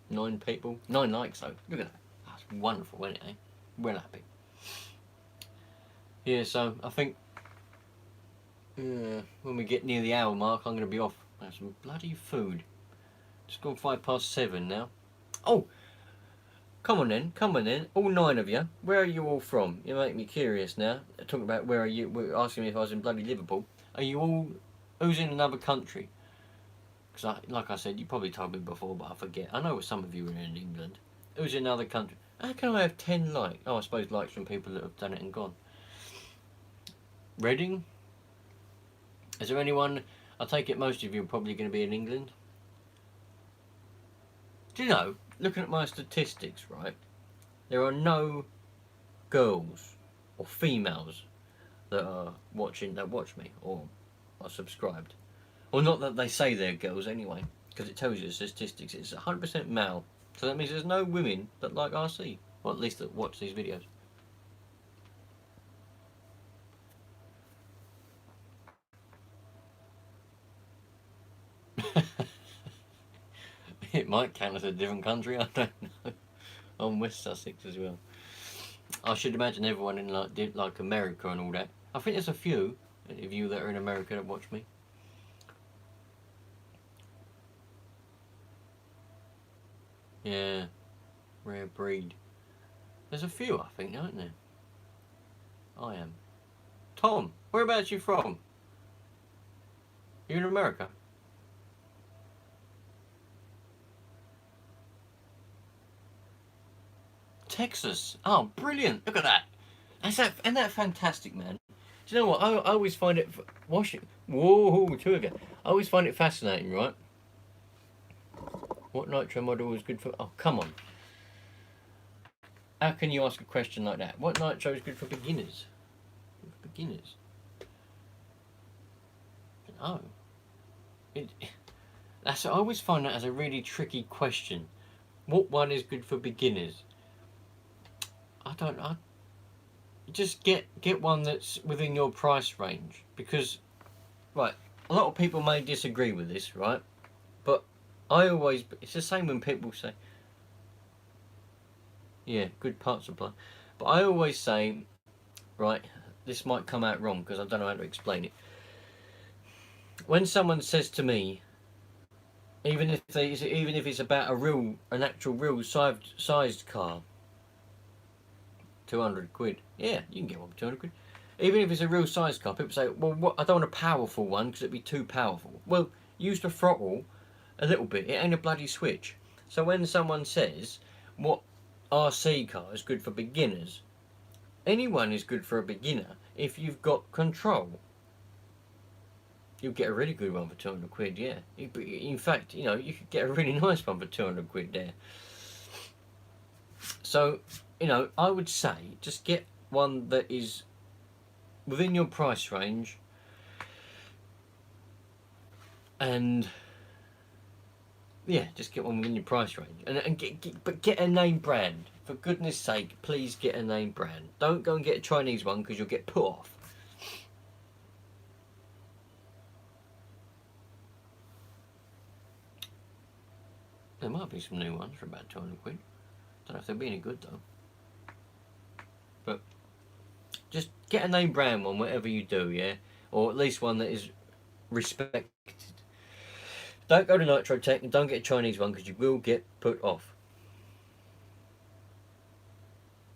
Nine people. 9 likes though. Look at that. That's wonderful, isn't it, eh? Well happy. Yeah, so I think when we get near the hour mark, I'm going to be off. Have some bloody food. It's gone 7:05 now. Oh! Come on then, all 9 of you. Where are you all from? You make me curious now. Talking about where are you, we're asking me if I was in bloody Liverpool. Are you all, who's in another country? Because like I said, you probably told me before, but I forget. I know some of you are in England. Who's in another country? How can I have 10 likes? Oh, I suppose likes from people that have done it and gone. Reading? Is there anyone, I take it most of you are probably going to be in England? Do you know, looking at my statistics, right, there are no girls or females that are watching, that watch me or are subscribed. Well, not that they say they're girls anyway, because it tells you the statistics. It's 100% male. So that means there's no women that like RC, or at least that watch these videos. It might count as a different country, I don't know. I'm West Sussex as well. I should imagine everyone in like America and all that. I think there's a few of you that are in America that watch me. Yeah, rare breed. There's a few, I think, aren't there? I am. Tom, whereabouts are you from? You in America? Texas. Oh, brilliant! Look at that. Isn't that fantastic, man? Do you know what? I always find it. Washington. Whoa, 2 again. I always find it fascinating, right? What nitro model is good for? Oh, come on. How can you ask a question like that? What nitro is good for beginners? For beginners. Oh. I always find that as a really tricky question. What one is good for beginners? I just get one that's within your price range, because right, a lot of people may disagree with this, right? But it's the same when people say, yeah, good part supply. But I always say, right, this might come out wrong because I don't know how to explain it. When someone says to me, even if it's about an actual real sized car, 200 quid. Yeah, you can get one for 200 quid. Even if it's a real size car, people say, well, what, I don't want a powerful one because it'd be too powerful. Well, use the throttle a little bit. It ain't a bloody switch. So when someone says, what RC car is good for beginners, anyone is good for a beginner if you've got control. You'll get a really good one for 200 quid, yeah. In fact, you know, you could get a really nice one for 200 quid there. So, you know, I would say just get one that is within your price range, and yeah, just get one within your price range, and get a name brand. For goodness sake, please get a name brand. Don't go and get a Chinese one because you'll get put off. There might be some new ones for about 200 quid. Don't know if they'll be any good though. But just get a name brand one, whatever you do, yeah? Or at least one that is respected. Don't go to Nitro Tech and don't get a Chinese one because you will get put off.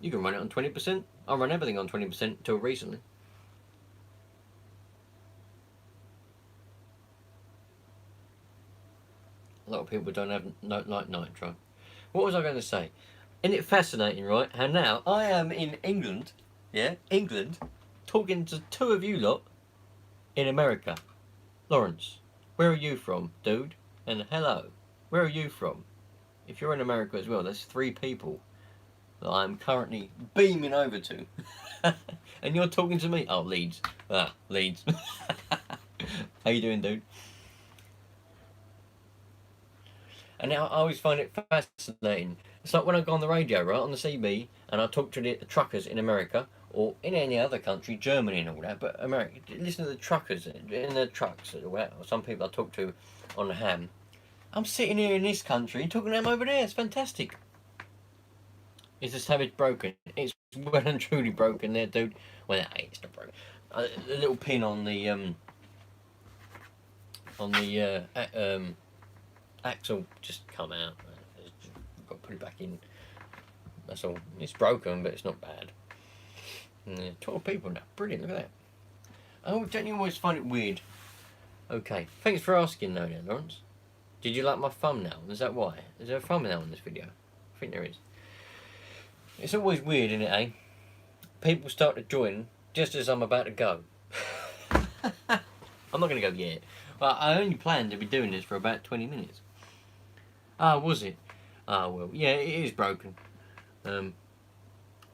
You can run it on 20%. I run everything on 20% until recently. A lot of people don't like Nitro. What was I going to say? Isn't it fascinating, right? How now I am in England, yeah, England, talking to two of you lot in America. Lawrence, where are you from, dude? And hello, where are you from? If you're in America as well, that's 3 people that I'm currently beaming over to. And you're talking to me? Oh, Leeds. Ah, Leeds. How you doing, dude? And now I always find it fascinating. It's like when I go on the radio, right, on the CB, and I talk to the truckers in America, or in any other country, Germany and all that, but America, listen to the truckers in the trucks, or some people I talk to on the ham. I'm sitting here in this country talking to them over there. It's fantastic. Is the savage broken? It's well and truly broken there, dude. Well, it's not broken. The little pin on the axle just come out. I've got to put it back in. That's all. It's broken, but it's not bad. Yeah, 12 people now. Brilliant. Look at that. Oh, don't you always find it weird? Okay. Thanks for asking, though, then, Lawrence. Did you like my thumbnail? Is that why? Is there a thumbnail in this video? I think there is. It's always weird, isn't it, eh? People start to join just as I'm about to go. I'm not going to go yet. Well, I only planned to be doing this for about 20 minutes. Ah, was it? Ah, well, yeah, it is broken. When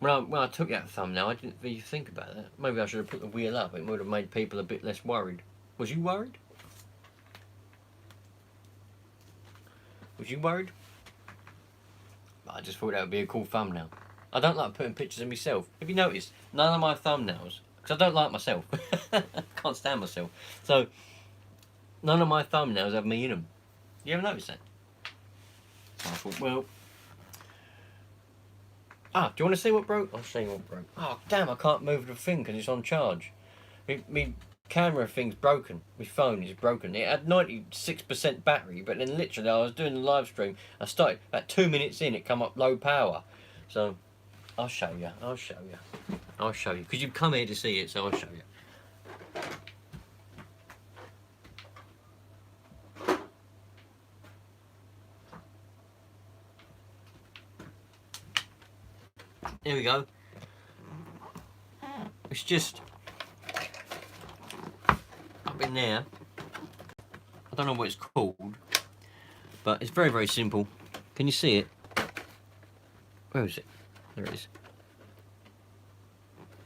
I took that thumbnail, I didn't really think about that. Maybe I should have put the wheel up. It would have made people a bit less worried. Was you worried? Was you worried? I just thought that would be a cool thumbnail. I don't like putting pictures of myself. Have you noticed? None of my thumbnails, because I don't like myself. Can't stand myself. So, none of my thumbnails have me in them. You ever noticed that? I thought, well... Ah, do you want to see what broke? I'll show you what broke. Oh, damn, I can't move the thing because it's on charge. Me camera thing's broken. My phone is broken. It had 96% battery, but then literally I was doing the live stream. I started, about 2 minutes in, it come up low power. So, I'll show you. I'll show you. I'll show you. Because you've come here to see it, so I'll show you. There we go. It's just up in there. I don't know what it's called, but it's very, very simple. Can you see it? Where is it? There it is.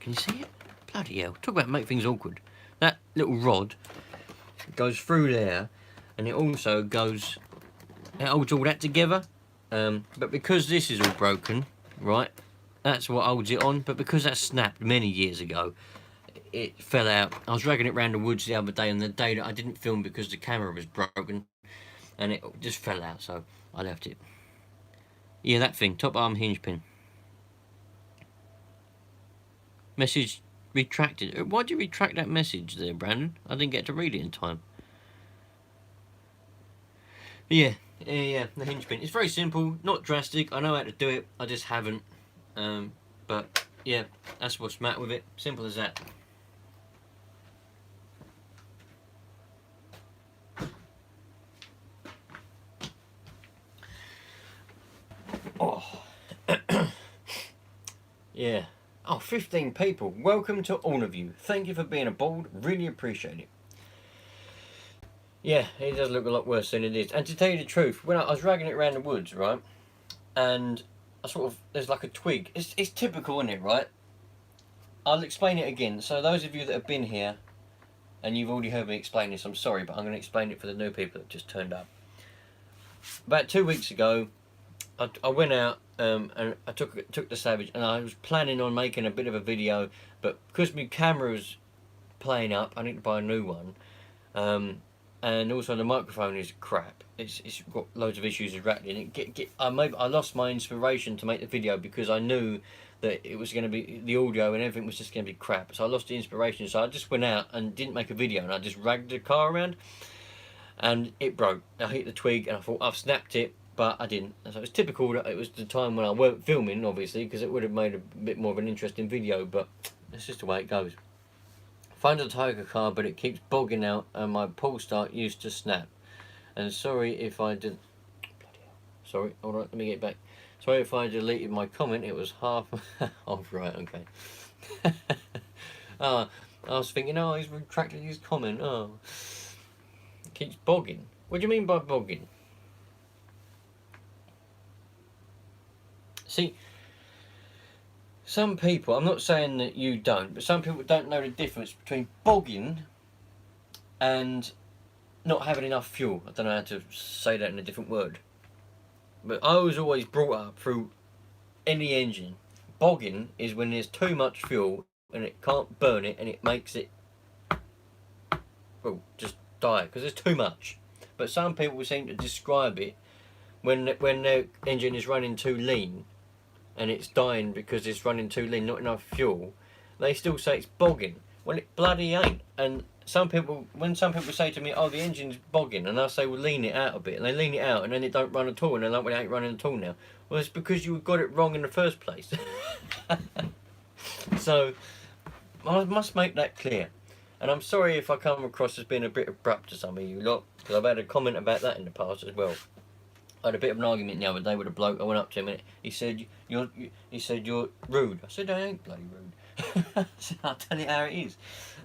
Can you see it? Bloody hell. Talk about make things awkward. That little rod goes through there, and it also goes, it holds all that together. But because this is all broken, right, that's what holds it on. But because that snapped many years ago, it fell out. I was dragging it around the woods the other day, and the day that I didn't film because the camera was broken, and it just fell out, so I left it. Yeah, that thing, top arm hinge pin. Message retracted. Why'd you retract that message there, Brandon? I didn't get to read it in time. Yeah, the hinge pin. It's very simple, not drastic. I know how to do it, I just haven't. But yeah, that's what's the matter with it. Simple as that. Oh. Yeah. Oh, 15 people. Welcome to all of you. Thank you for being aboard. Really appreciate it. Yeah, it does look a lot worse than it is. And to tell you the truth, when I was dragging it around the woods, right, and I sort of, there's like a twig. It's typical, isn't it, right? I'll explain it again. So those of you that have been here, and you've already heard me explain this, I'm sorry, but I'm going to explain it for the new people that just turned up. About 2 weeks ago, I went out and I took the Savage, and I was planning on making a bit of a video, but because my camera was playing up, I need to buy a new one. And also the microphone is crap. It's got loads of issues with rattling. I lost my inspiration to make the video because I knew that it was going to be, the audio and everything was just going to be crap. So I lost the inspiration. So I just went out and didn't make a video, and I just dragged the car around, and it broke. I hit the twig, and I thought I've snapped it, but I didn't. So it's typical that it was the time when I weren't filming, obviously, because it would have made a bit more of an interesting video. But it's just the way it goes. Found a Tiger car, but it keeps bogging out, and my pull start used to snap. And sorry if I did. Bloody hell. Sorry, hold on, let me get back. Sorry if I deleted my comment. It was half. Oh, right, okay. I was thinking, oh, he's retracted his comment. Oh, it keeps bogging. What do you mean by bogging? See, some people, I'm not saying that you don't, but some people don't know the difference between bogging and not having enough fuel. I don't know how to say that in a different word. But I was always brought up through any engine. Bogging is when there's too much fuel and it can't burn it, and it makes it, well, just die because there's too much. But some people seem to describe it when their engine is running too lean and it's dying because it's running too lean, not enough fuel, they still say it's bogging. Well, it bloody ain't. And when some people say to me, oh, the engine's bogging, and I say, well, lean it out a bit, and they lean it out, and then it don't run at all, and they're like, well, it ain't running at all now. Well, it's because you got it wrong in the first place. So, I must make that clear. And I'm sorry if I come across as being a bit abrupt to some of you lot, because I've had a comment about that in the past as well. I had a bit of an argument the other day with a bloke. I went up to him and he said, you're rude. I said, I ain't bloody rude. I'll tell you how it is.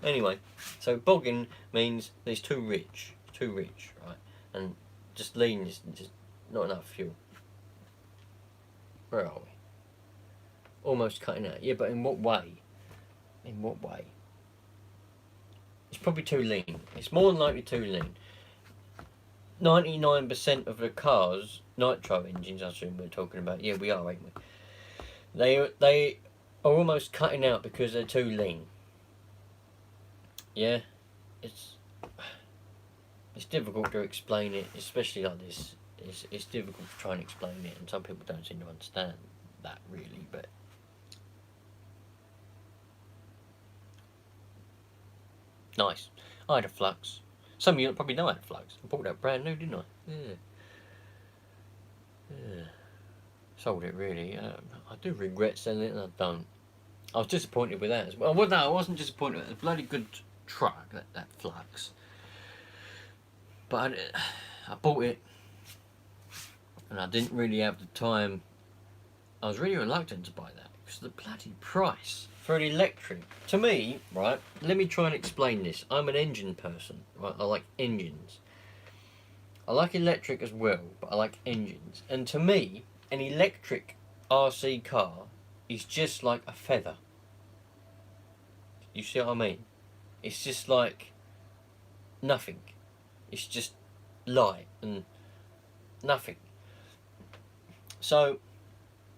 Anyway, so bogging means there's too rich, right? And just lean is just not enough fuel. Where are we? Almost cutting out. Yeah, but in what way? In what way? It's probably too lean. It's more than likely too lean. 99% of the cars, nitro engines, I assume we're talking about. Yeah, we are, ain't we? They are almost cutting out because they're too lean. Yeah, it's difficult to explain it, especially like this. It's difficult to try and explain it, and some people don't seem to understand that really. But nice. I had a Flux. Some of you probably know I had a Flux. I bought that brand new, didn't I? Yeah. Sold it really. I do regret selling it, and I don't. I was disappointed with that as well. Well, no, I wasn't disappointed. It was a bloody good truck, that Flux. But I bought it, and I didn't really have the time. I was really reluctant to buy that because of the bloody price for an electric. To me, right, let me try and explain this. I'm an engine person, right? I like engines. I like electric as well, but I like engines. And to me, an electric RC car is just like a feather. You see what I mean? It's just like nothing. It's just light and nothing. So,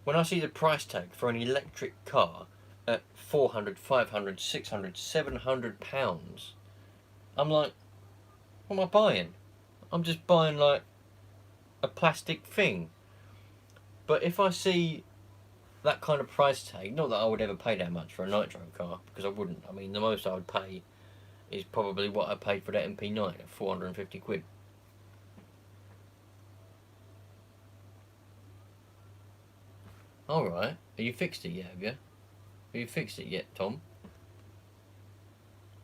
when I see the price tag for an electric car at 400, 500, 600, 700 pounds, I'm like, what am I buying? I'm just buying like a plastic thing. But if I see that kind of price tag, not that I would ever pay that much for a nitro car, because I wouldn't. I mean, the most I would pay is probably what I paid for that MP9 at 450 quid. Alright, are you fixed it yet, have you? Have you fixed it yet, Tom?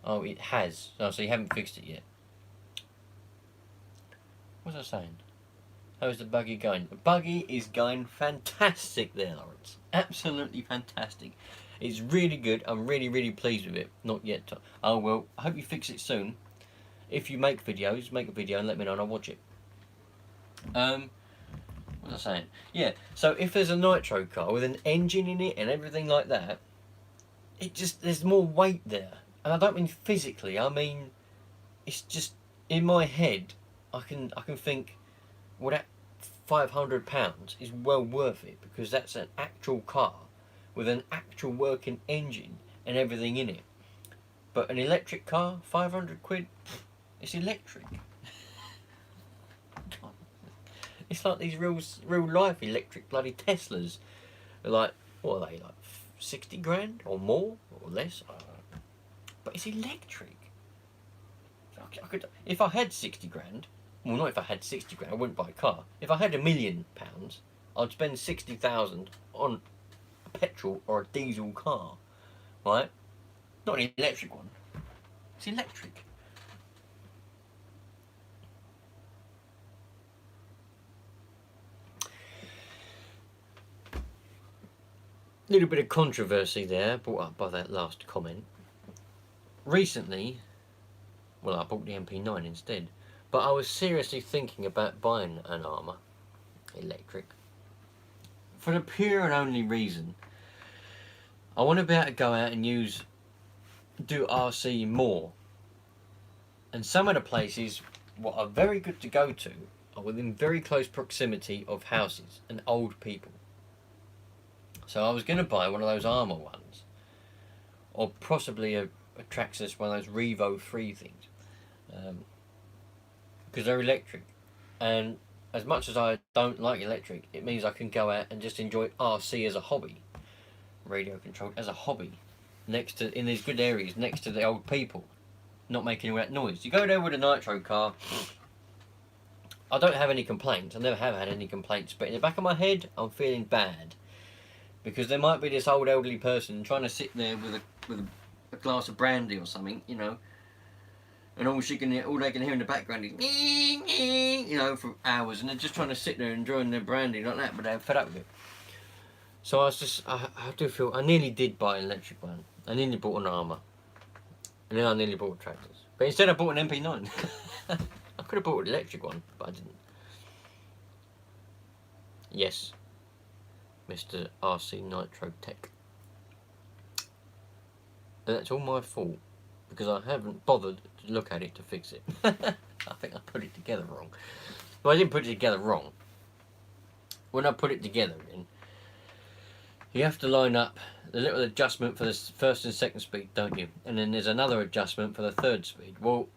Oh, it has. Oh, so you haven't fixed it yet. What was I saying? How's the buggy going? The buggy is going fantastic there, Lawrence. Absolutely fantastic. It's really good. I'm really, really pleased with it. Not yet, Tom. Oh, well, I hope you fix it soon. If you make videos, make a video and let me know and I'll watch it. What was I saying? Yeah, so if there's a nitro car with an engine in it and everything like that, there's more weight there. And I don't mean physically, I mean, it's just, in my head, I can think, well, that £500 is well worth it, because that's an actual car with an actual working engine and everything in it. But an electric car, 500 quid, it's electric. It's like these real life electric bloody Teslas. They're like, what are they, like 60 grand or more or less? I don't know. But it's electric. If I had 60 grand, well, not if I had 60 grand, I wouldn't buy a car. If I had £1 million, I'd spend 60,000 on a petrol or a diesel car, right? Not an electric one. It's electric. Little bit of controversy there brought up by that last comment. Recently, well, I bought the MP9 instead, but I was seriously thinking about buying an Armour electric for the pure and only reason I want to be able to go out and do RC more. And some of the places what are very good to go to are within very close proximity of houses and old people. So I was going to buy one of those Armour ones, or possibly a Traxxas, one of those Revo 3 things, because they're electric. And as much as I don't like electric, it means I can go out and just enjoy RC as a hobby, radio controlled as a hobby, in these good areas next to the old people, not making all that noise. You go there with a nitro car, I don't have any complaints. I never have had any complaints, but in the back of my head, I'm feeling bad. Because there might be this old elderly person trying to sit there with a glass of brandy or something, you know, and all they can hear in the background is, you know, for hours, and they're just trying to sit there enjoying their brandy like that, but they're fed up with it. So I do feel, I nearly did buy an electric one. I nearly bought an Armour, and then I nearly bought tractors. But instead I bought an MP9. I could have bought an electric one, but I didn't. Yes. Mr. RC Nitro Tech. And that's all my fault, because I haven't bothered to look at it to fix it. I think I put it together wrong. Well, I didn't put it together wrong. When I put it together, then you have to line up the little adjustment for the first and second speed, don't you? And then there's another adjustment for the third speed. Well,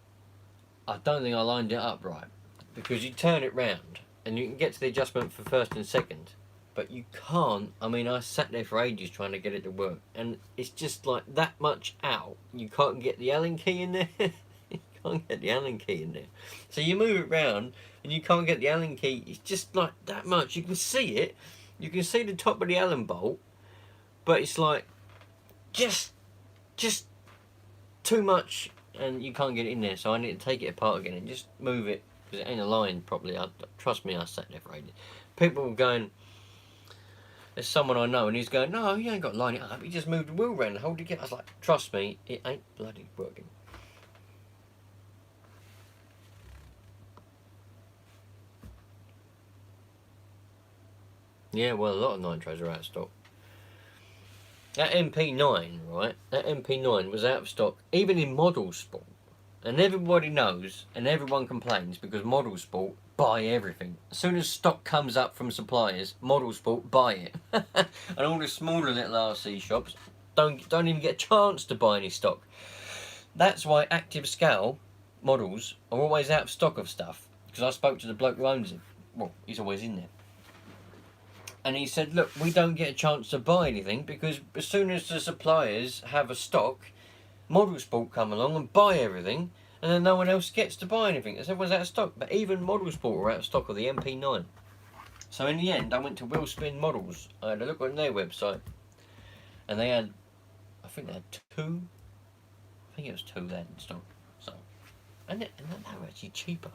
I don't think I lined it up right, because you turn it round and you can get to the adjustment for first and second, but you can't. I mean, I sat there for ages trying to get it to work, and it's just like that much out. You can't get the Allen key in there. You can't get the Allen key in there. So you move it round and you can't get the Allen key. It's just like that much. You can see it. You can see the top of the Allen bolt, but it's like just too much, and you can't get it in there. So I need to take it apart again and just move it, because it ain't aligned properly. Trust me, I sat there for ages. People were going, there's someone I know, and he's going, no, you ain't got to line it up. You just moved the wheel around and hold it together. I was like, trust me, it ain't bloody working. Yeah, well, a lot of nitros are out of stock. That MP9, right? That MP9 was out of stock, even in Model Sport. And everybody knows, and everyone complains, because Model Sport buy everything. As soon as stock comes up from suppliers, Model Sport buy it. And all the smaller little RC shops don't even get a chance to buy any stock. That's why Active Scale models are always out of stock of stuff. Because I spoke to the bloke who owns it. Well, he's always in there. And he said, look, we don't get a chance to buy anything, because as soon as the suppliers have a stock, Model Sport come along and buy everything, and then no one else gets to buy anything. Because everyone's out of stock. But even Model Sport were out of stock of the MP9. So in the end, I went to Wheelspin Models. I had a look on their website, and they had think they had two. I think it was two then in stock. So, and they were actually cheaper.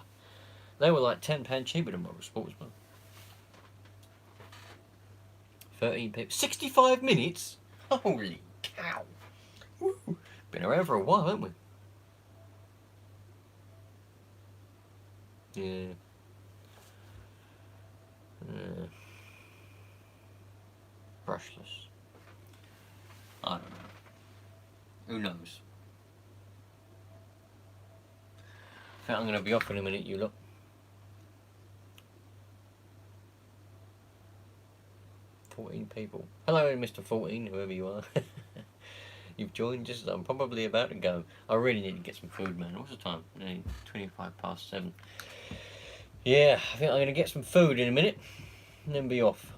They were like £10 cheaper than Model Sportsman. 13 people. 65 minutes? Holy cow. Woo. Been around for a while, haven't we? Yeah. Brushless. I don't know. Who knows? I think I'm going to be off in a minute, you lot. People. Hello, Mr. 14, whoever you are. You've joined just as I'm probably about to go. I really need to get some food, man. What's the time? 7:25. Yeah, I think I'm going to get some food in a minute and then be off.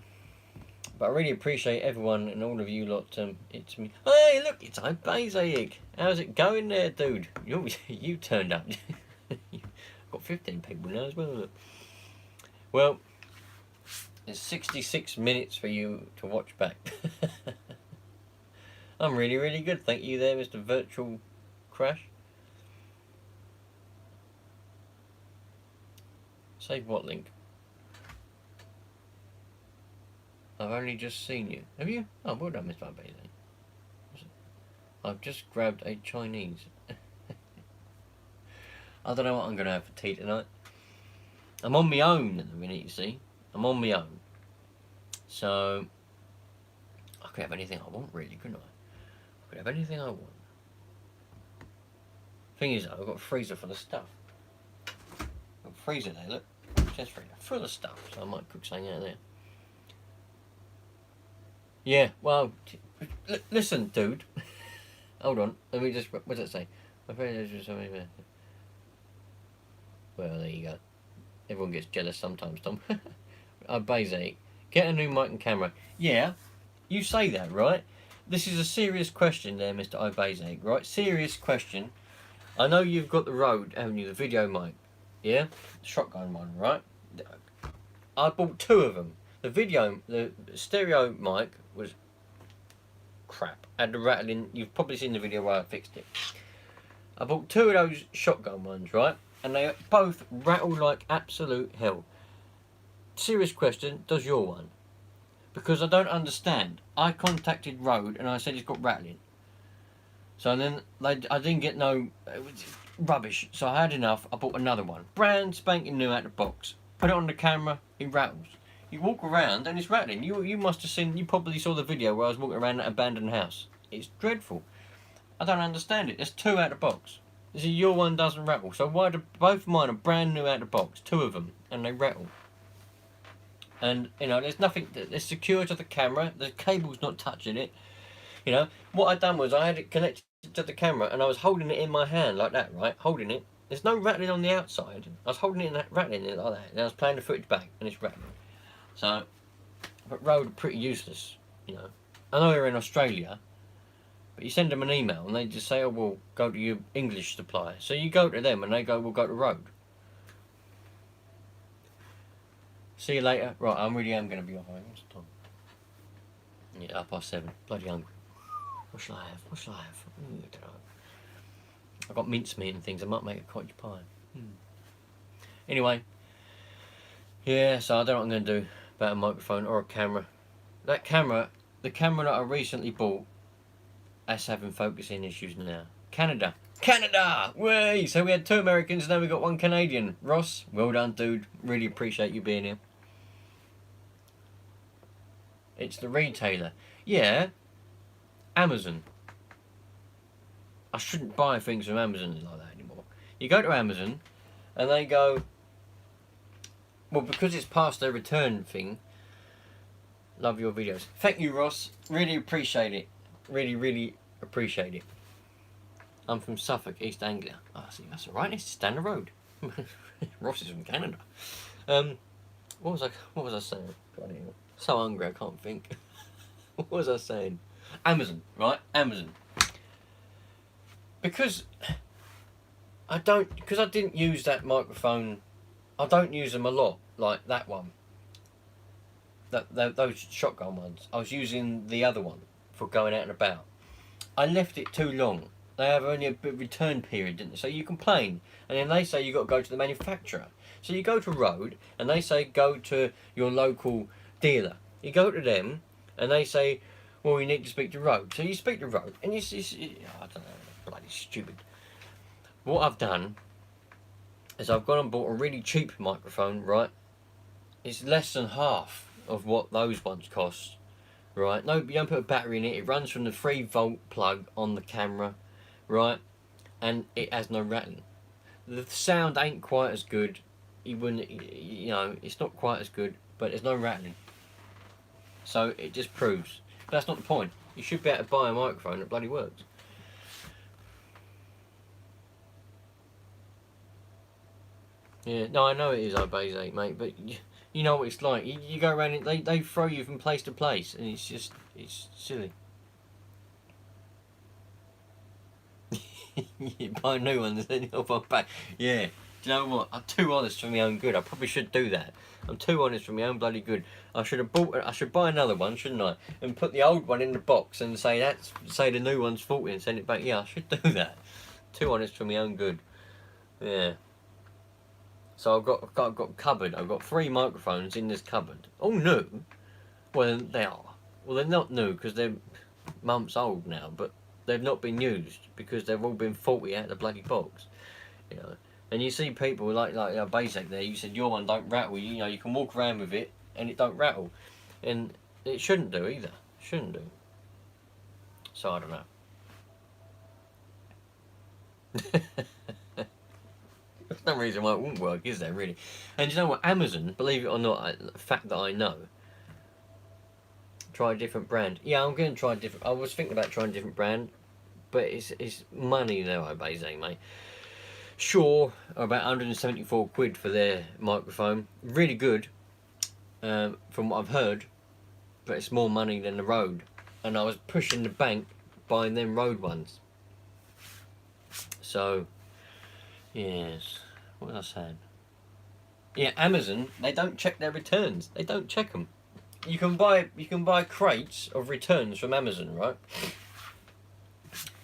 But I really appreciate everyone and all of you lot. It's me. Hey, look, it's Isaac. How's it going there, dude? You turned up. I've got 15 people now as well. Look. Well, it's 66 minutes for you to watch back. I'm really, really good. Thank you there, Mr. Virtual Crash. Save what link? I've only just seen you. Have you? Oh, well done, Mr. Bailey. I've just grabbed a Chinese. I don't know what I'm going to have for tea tonight. I'm on my own at the minute, you see. I'm on my own. So, I could have anything I want, really, couldn't I? I could have anything I want. Thing is, though, I've got a freezer full of stuff. I've got a freezer there, look. Chest freezer, full of stuff. So I might cook something out of there. Yeah, well, listen, dude. Hold on, let me just, what does it say? My friend is just something there. Well, there you go. Everyone gets jealous sometimes, Tom. Basic. Get a new mic and camera. Yeah, you say that, right? This is a serious question there, Mr. Ibazek, right? Serious question. I know you've got the Rode, haven't you? The video mic. Yeah? The shotgun one, right? I bought two of them. The stereo mic was crap. Had the rattling. You've probably seen the video where I fixed it. I bought two of those shotgun ones, right? And they both rattle like absolute hell. Serious question, does your one? Because I don't understand. I contacted Rode and I said it's got rattling. So then I didn't get no, it was rubbish. So I had enough, I bought another one. Brand spanking new out the box. Put it on the camera, it rattles. You walk around and it's rattling. You must have seen, you probably saw the video where I was walking around that abandoned house. It's dreadful. I don't understand it. There's two out the box. You see, your one doesn't rattle. So why do both mine are brand new out the box? Two of them, and they rattle. And, you know, there's nothing, it's secure to the camera, the cable's not touching it. You know, what I'd done was I had it connected to the camera and I was holding it in my hand like that, right? Holding it. There's no rattling on the outside. I was holding it and rattling it like that. And I was playing the footage back and it's rattling. So, but Rode are pretty useless, you know. I know they're in Australia, but you send them an email and they just say, oh, well, go to your English supplier. So you go to them and they go, we'll go to Rode. See you later. Right, I really am going to be off. What's the time? Yeah, 7:30. Bloody hungry. What shall I have? What shall I have? I don't know. I've got mincemeat and things. I might make a cottage pie. Anyway. Yeah, so I don't know what I'm going to do about a microphone or a camera. That camera, the camera that I recently bought, that's having focusing issues now. Canada! Way! So we had 2 Americans, now we got 1 Canadian. Ross, well done, dude. Really appreciate you being here. It's the retailer. Yeah. Amazon. I shouldn't buy things from Amazon like that anymore. You go to Amazon and they go, well, because it's past their return thing. Love your videos. Thank you, Ross. Really appreciate it. Really, really appreciate it. I'm from Suffolk, East Anglia. Oh, see, that's alright. It's just down the road. Ross is from Canada. What was I saying? So hungry, I can't think. What was I saying? Amazon, right? Amazon. Because I didn't use that microphone. I don't use them a lot, like that one. Those shotgun ones. I was using the other one for going out and about. I left it too long. They have only a bit return period, didn't they? So you complain, and then they say you got to go to the manufacturer. So you go to Road, and they say go to your local dealer. You go to them, and they say, well, you need to speak to Road. So you speak to Road, and I don't know, bloody stupid. What I've done is I've gone and bought a really cheap microphone, right? It's less than half of what those ones cost, right? No, you don't put a battery in it. It runs from the 3-volt plug on the camera, right? And it has no rattling. The sound ain't quite as good. You wouldn't, you know, it's not quite as good, but there's no rattling. So it just proves. But that's not the point. You should be able to buy a microphone that bloody works. Yeah, no, I know it is Ibase, mate, but you know what it's like. You go around it, they throw you from place to place, and it's silly. You buy new ones and then you'll buy back. Yeah. Do you know what? I'm too honest for my own good. I probably should do that. I'm too honest for my own bloody good. I should buy another one, shouldn't I? And put the old one in the box and say the new one's faulty and send it back. Yeah, I should do that. Too honest for my own good. Yeah. So I've got cupboard. I've got 3 microphones in this cupboard. All new. Well, they are. Well, they're not new because they're months old now, but they've not been used because they've all been faulty out of the bloody box. You know. And you see people like Basic there. You said your one don't rattle. You know, you can walk around with it and it don't rattle, and it shouldn't do either. Shouldn't do. So I don't know. There's no reason why it wouldn't work, is there, really? And you know what? Amazon, believe it or not, a fact that I know, try a different brand. Yeah, I'm going to try a different... I was thinking about trying a different brand, but it's money nowadays, mate. Sure, about 174 quid for their microphone. Really good, from what I've heard, but it's more money than the Rode. And I was pushing the bank buying them Rode ones. So... yes, what was I saying? Yeah, Amazon, they don't check their returns. They don't check them. You can buy crates of returns from Amazon, right?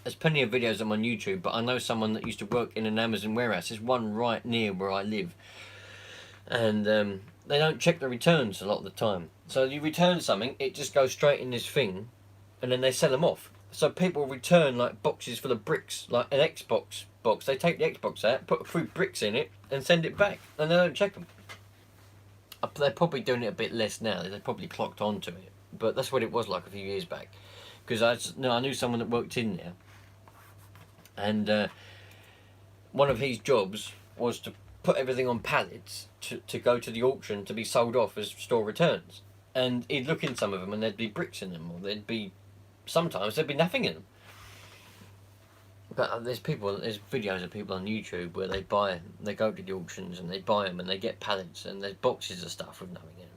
There's plenty of videos of them on YouTube, but I know someone that used to work in an Amazon warehouse. There's one right near where I live, and they don't check the returns a lot of the time. So you return something, it just goes straight in this thing, and then they sell them off. So people return like boxes full of bricks, like an Xbox box. They take the Xbox out, put a few bricks in it, and send it back, and they don't check them. They're probably doing it a bit less now. They probably clocked onto it, but that's what it was like a few years back. Because I knew someone that worked in there, and one of his jobs was to put everything on pallets to go to the auction to be sold off as store returns. And he'd look in some of them, and there'd be bricks in them, or sometimes there'd be nothing in them. But there's videos of people on YouTube where they go to the auctions and they buy them and they get pallets and there's boxes of stuff with nothing in them.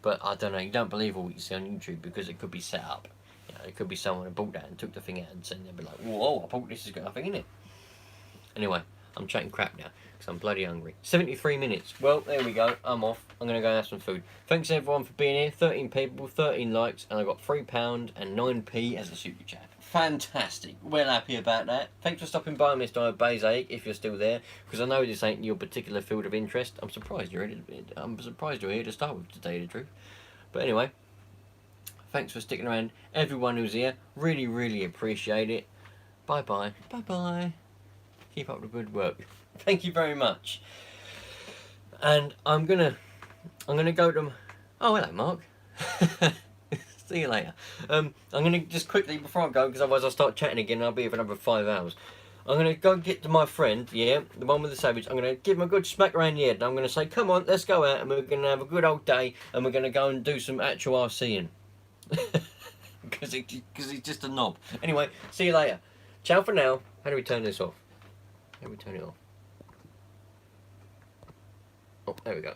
But I don't know, you don't believe all you see on YouTube because it could be set up. You know, it could be someone who bought that and took the thing out and they'd be like, whoa, I bought this, has got nothing in it. Anyway, I'm chatting crap now because I'm bloody hungry. 73 minutes. Well, there we go. I'm off. I'm going to go and have some food. Thanks everyone for being here. 13 people, 13 likes, and I got £3 and 9p as a super chat. Fantastic. Well happy about that. Thanks for stopping by, Mr. Ibase, if you're still there, because I know this ain't your particular field of interest. I'm surprised you're here to start with, to tell you the truth. But anyway, thanks for sticking around. Everyone who's here, really, really appreciate it. Bye-bye. Bye-bye. Keep up the good work. Thank you very much. And I'm gonna go to... Oh, hello, Mark. See you later. I'm gonna just quickly, before I go, because otherwise I'll start chatting again and I'll be here for another 5 hours. I'm gonna go get to my friend, yeah, the one with the savage. I'm gonna give him a good smack around the head and I'm gonna say, come on, let's go out and we're gonna have a good old day and we're gonna go and do some actual RCing. Because he's just a knob. Anyway, see you later. Ciao for now. How do we turn this off? How do we turn it off? Oh, there we go.